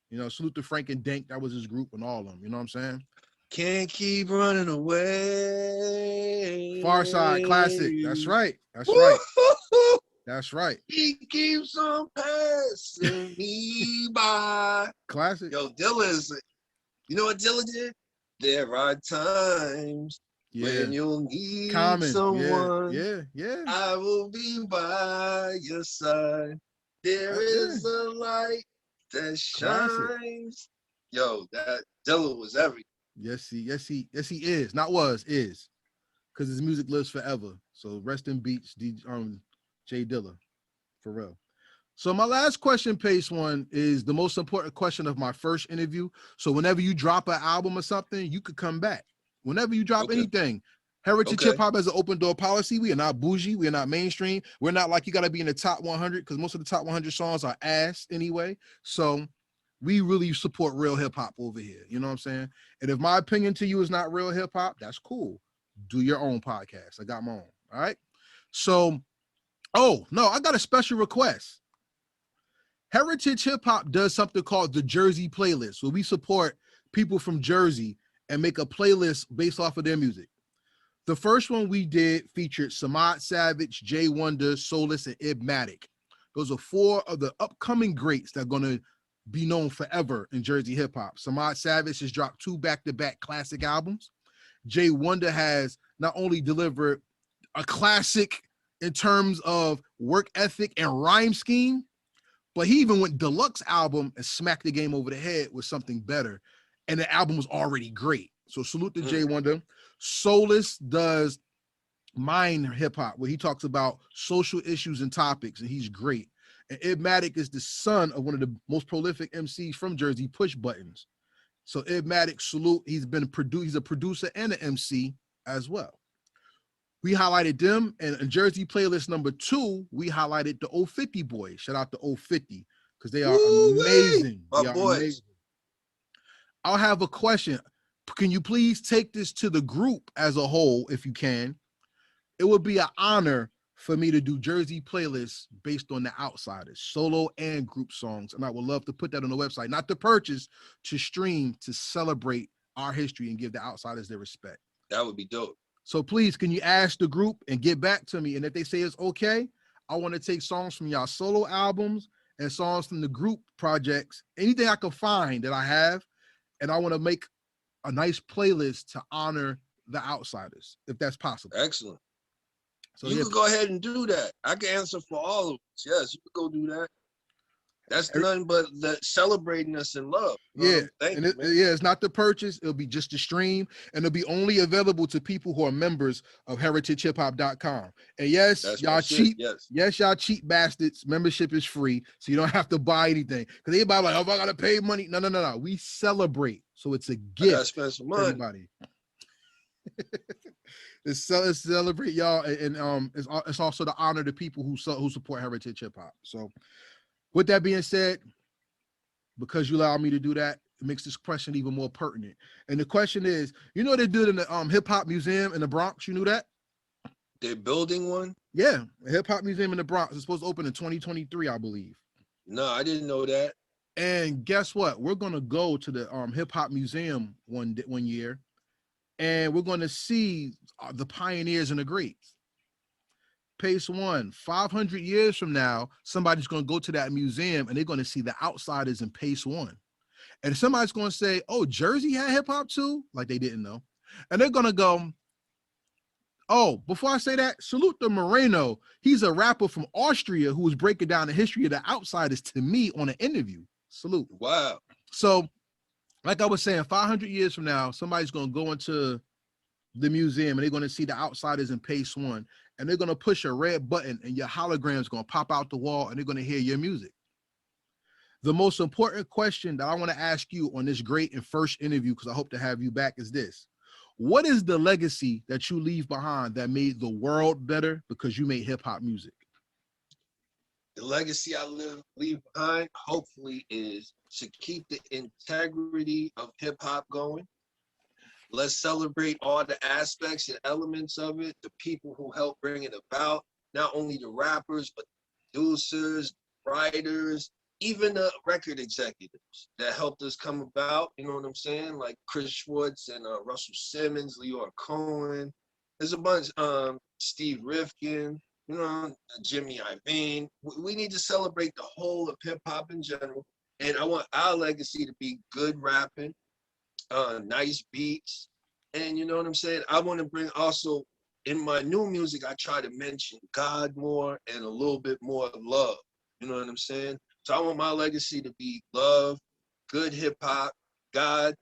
You know, salute to Frank and Dank. That was his group and all of them. You know what I'm saying? Can't keep running away. Far Side classic. That's right. That's Woo-hoo-hoo. right. That's right. He keeps on passing me by. Classic. Yo, Dilla is, you know what Dilla did? There are times when you'll need Common. someone. Yeah. I will be by your side. There is a light that shines. Yo, that Dilla was everything. Yes, he is. Not was, is. Because his music lives forever. So rest in peace, Jay Dilla. For real. So my last question, Pace One, is the most important question of my first interview. So whenever you drop an album or something, you could come back. Whenever you drop anything, Heritage Hip Hop has an open door policy. We are not bougie. We are not mainstream. We're not like you got to be in the top 100 because most of the top 100 songs are ass anyway. So we really support real hip hop over here. You know what I'm saying? And if my opinion to you is not real hip hop, that's cool. Do your own podcast. I got my own. All right. So, oh no, I got a special request. Heritage Hip Hop does something called the Jersey Playlist, where we support people from Jersey and make a playlist based off of their music. The first one we did featured Samad Savage, Jay Wonder, Solus, and Ibmatic. Those are 4 of the upcoming greats that are going to be known forever in Jersey hip hop. Samad Savage has dropped 2 back-to-back classic albums. Jay Wonder has not only delivered a classic in terms of work ethic and rhyme scheme, but he even went deluxe album and smacked the game over the head with something better. And the album was already great. So salute to Jay Wonder. Solus does Mind Hip Hop, where he talks about social issues and topics, and he's great. And Ibmatic is the son of one of the most prolific MCs from Jersey, Push Buttons. So Ibmatic, salute. He's a producer and an MC as well. We highlighted them, and in Jersey playlist number 2, we highlighted the 050 boys. Shout out to 050 because they are amazing. My they are boys. amazing. I'll have a question. Can you please take this to the group as a whole, if you can? It would be an honor for me to do Jersey playlists based on the Outsidaz, solo and group songs, and I would love to put that on the website, not to purchase, to stream, to celebrate our history and give the Outsidaz their respect. That would be dope. So please, can you ask the group and get back to me? And if they say it's okay, I want to take songs from y'all solo albums and songs from the group projects, anything I can find that I have, and I want to make a nice playlist to honor the Outsidaz, if that's possible. Excellent. So you could go ahead and do that. I can answer for all of us. Yes, you could go do that. That's nothing but celebrating us in love. Yeah, it's not the purchase. It'll be just the stream, and it'll be only available to people who are members of heritagehiphop.com. And yes, that's y'all cheap. Yes, y'all cheap bastards. Membership is free, so you don't have to buy anything. Because everybody like, oh, I gotta pay money. No. We celebrate, so it's a gift. I gotta spend some money. Everybody. It's celebrate y'all, and it's also to honor the people who support Heritage Hip Hop. So, with that being said, because you allowed me to do that, it makes this question even more pertinent. And the question is, you know what they did in the Hip Hop Museum in the Bronx? You knew that? They're building one? Yeah, a Hip Hop Museum in the Bronx is supposed to open in 2023, I believe. No, I didn't know that. And guess what? We're gonna go to the Hip Hop Museum one year, and we're gonna see the pioneers and the greats. Pace One, 500 years from now, somebody's going to go to that museum and they're going to see the Outsidaz in Pace One. And somebody's going to say, oh, Jersey had hip hop too? Like they didn't know. And they're going to go, oh, before I say that, salute to Moreno. He's a rapper from Austria who was breaking down the history of the Outsidaz to me on an interview. Salute. Wow. So, like I was saying, 500 years from now, somebody's going to go into the museum and they're going to see the Outsidaz in Pace One. And they're going to push a red button and your hologram's going to pop out the wall and they're going to hear your music. The most important question that I want to ask you on this great and first interview, because I hope to have you back, is this. What is the legacy that you leave behind that made the world better because you made hip hop music? The legacy I leave behind, hopefully, is to keep the integrity of hip hop going. Let's celebrate all the aspects and elements of it, the people who help bring it about, not only the rappers, but producers, writers, even the record executives that helped us come about, you know what I'm saying? Like Chris Schwartz and Russell Simmons, Leora Cohen. There's a bunch, Steve Rifkin, you know, Jimmy Iovine. We need to celebrate the whole of hip hop in general. And I want our legacy to be good rapping, nice beats. And you know what I'm saying? I want to bring also, in my new music, I try to mention God more and a little bit more love. You know what I'm saying? So I want my legacy to be love, good hip hop, God,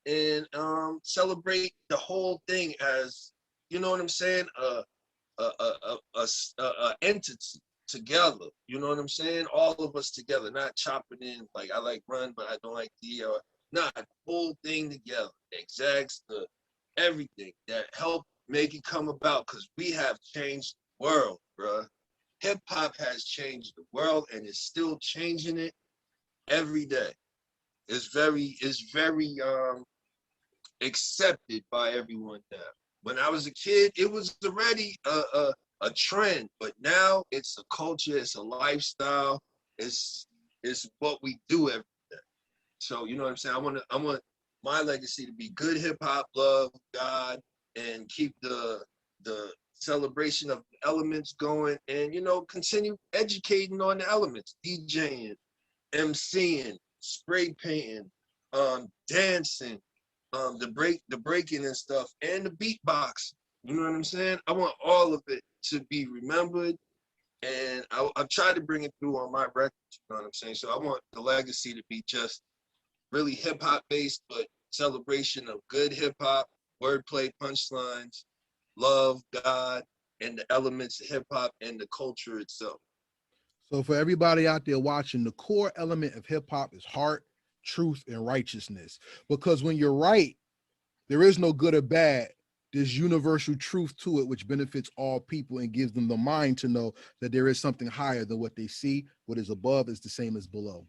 and celebrate the whole thing as, you know what I'm saying, a entity together. You know what I'm saying? All of us together, not chopping in like I like Run, but I don't like the not the whole thing together. The execs, the everything that help make it come about, because we have changed the world, bruh. Hip hop has changed the world and is still changing it every day. It's very accepted by everyone now. When I was a kid, it was already a trend, but now it's a culture, it's a lifestyle, it's what we do every day. So you know what I'm saying? I want my legacy to be good hip hop, love, God, and keep the celebration of elements going, and you know, continue educating on the elements, DJing, MCing, spray painting, dancing, the breaking and stuff, and the beatbox. You know what I'm saying? I want all of it to be remembered, and I've tried to bring it through on my records. You know what I'm saying? So I want the legacy to be just really hip hop based, but celebration of good hip hop, wordplay, punchlines, love, God, and the elements of hip hop and the culture itself. So for everybody out there watching, the core element of hip hop is heart, truth, and righteousness. Because when you're right, there is no good or bad. There's universal truth to it, which benefits all people and gives them the mind to know that there is something higher than what they see. What is above is the same as below.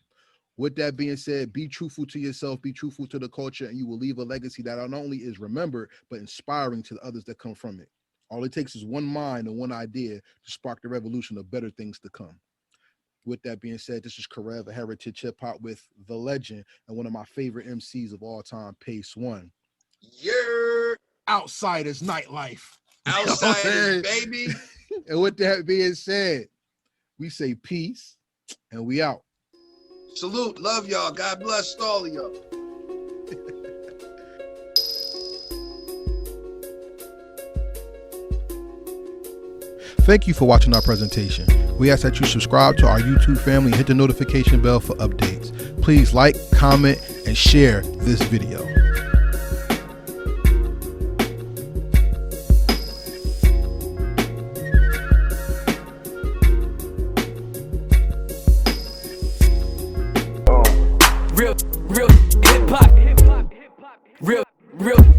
With that being said, be truthful to yourself, be truthful to the culture, and you will leave a legacy that not only is remembered, but inspiring to the others that come from it. All it takes is one mind and one idea to spark the revolution of better things to come. With that being said, this is Karev, a heritage hip hop with the legend and one of my favorite MCs of all time, Pace One. Yeah. Outsidaz, Nightlife. Outsidaz, baby. And with that being said, we say peace and we out. Salute, love y'all. God bless all of y'all. Thank you for watching our presentation. We ask that you subscribe to our YouTube family and hit the notification bell for updates. Please like, comment, and share this video. Real hip hop. Real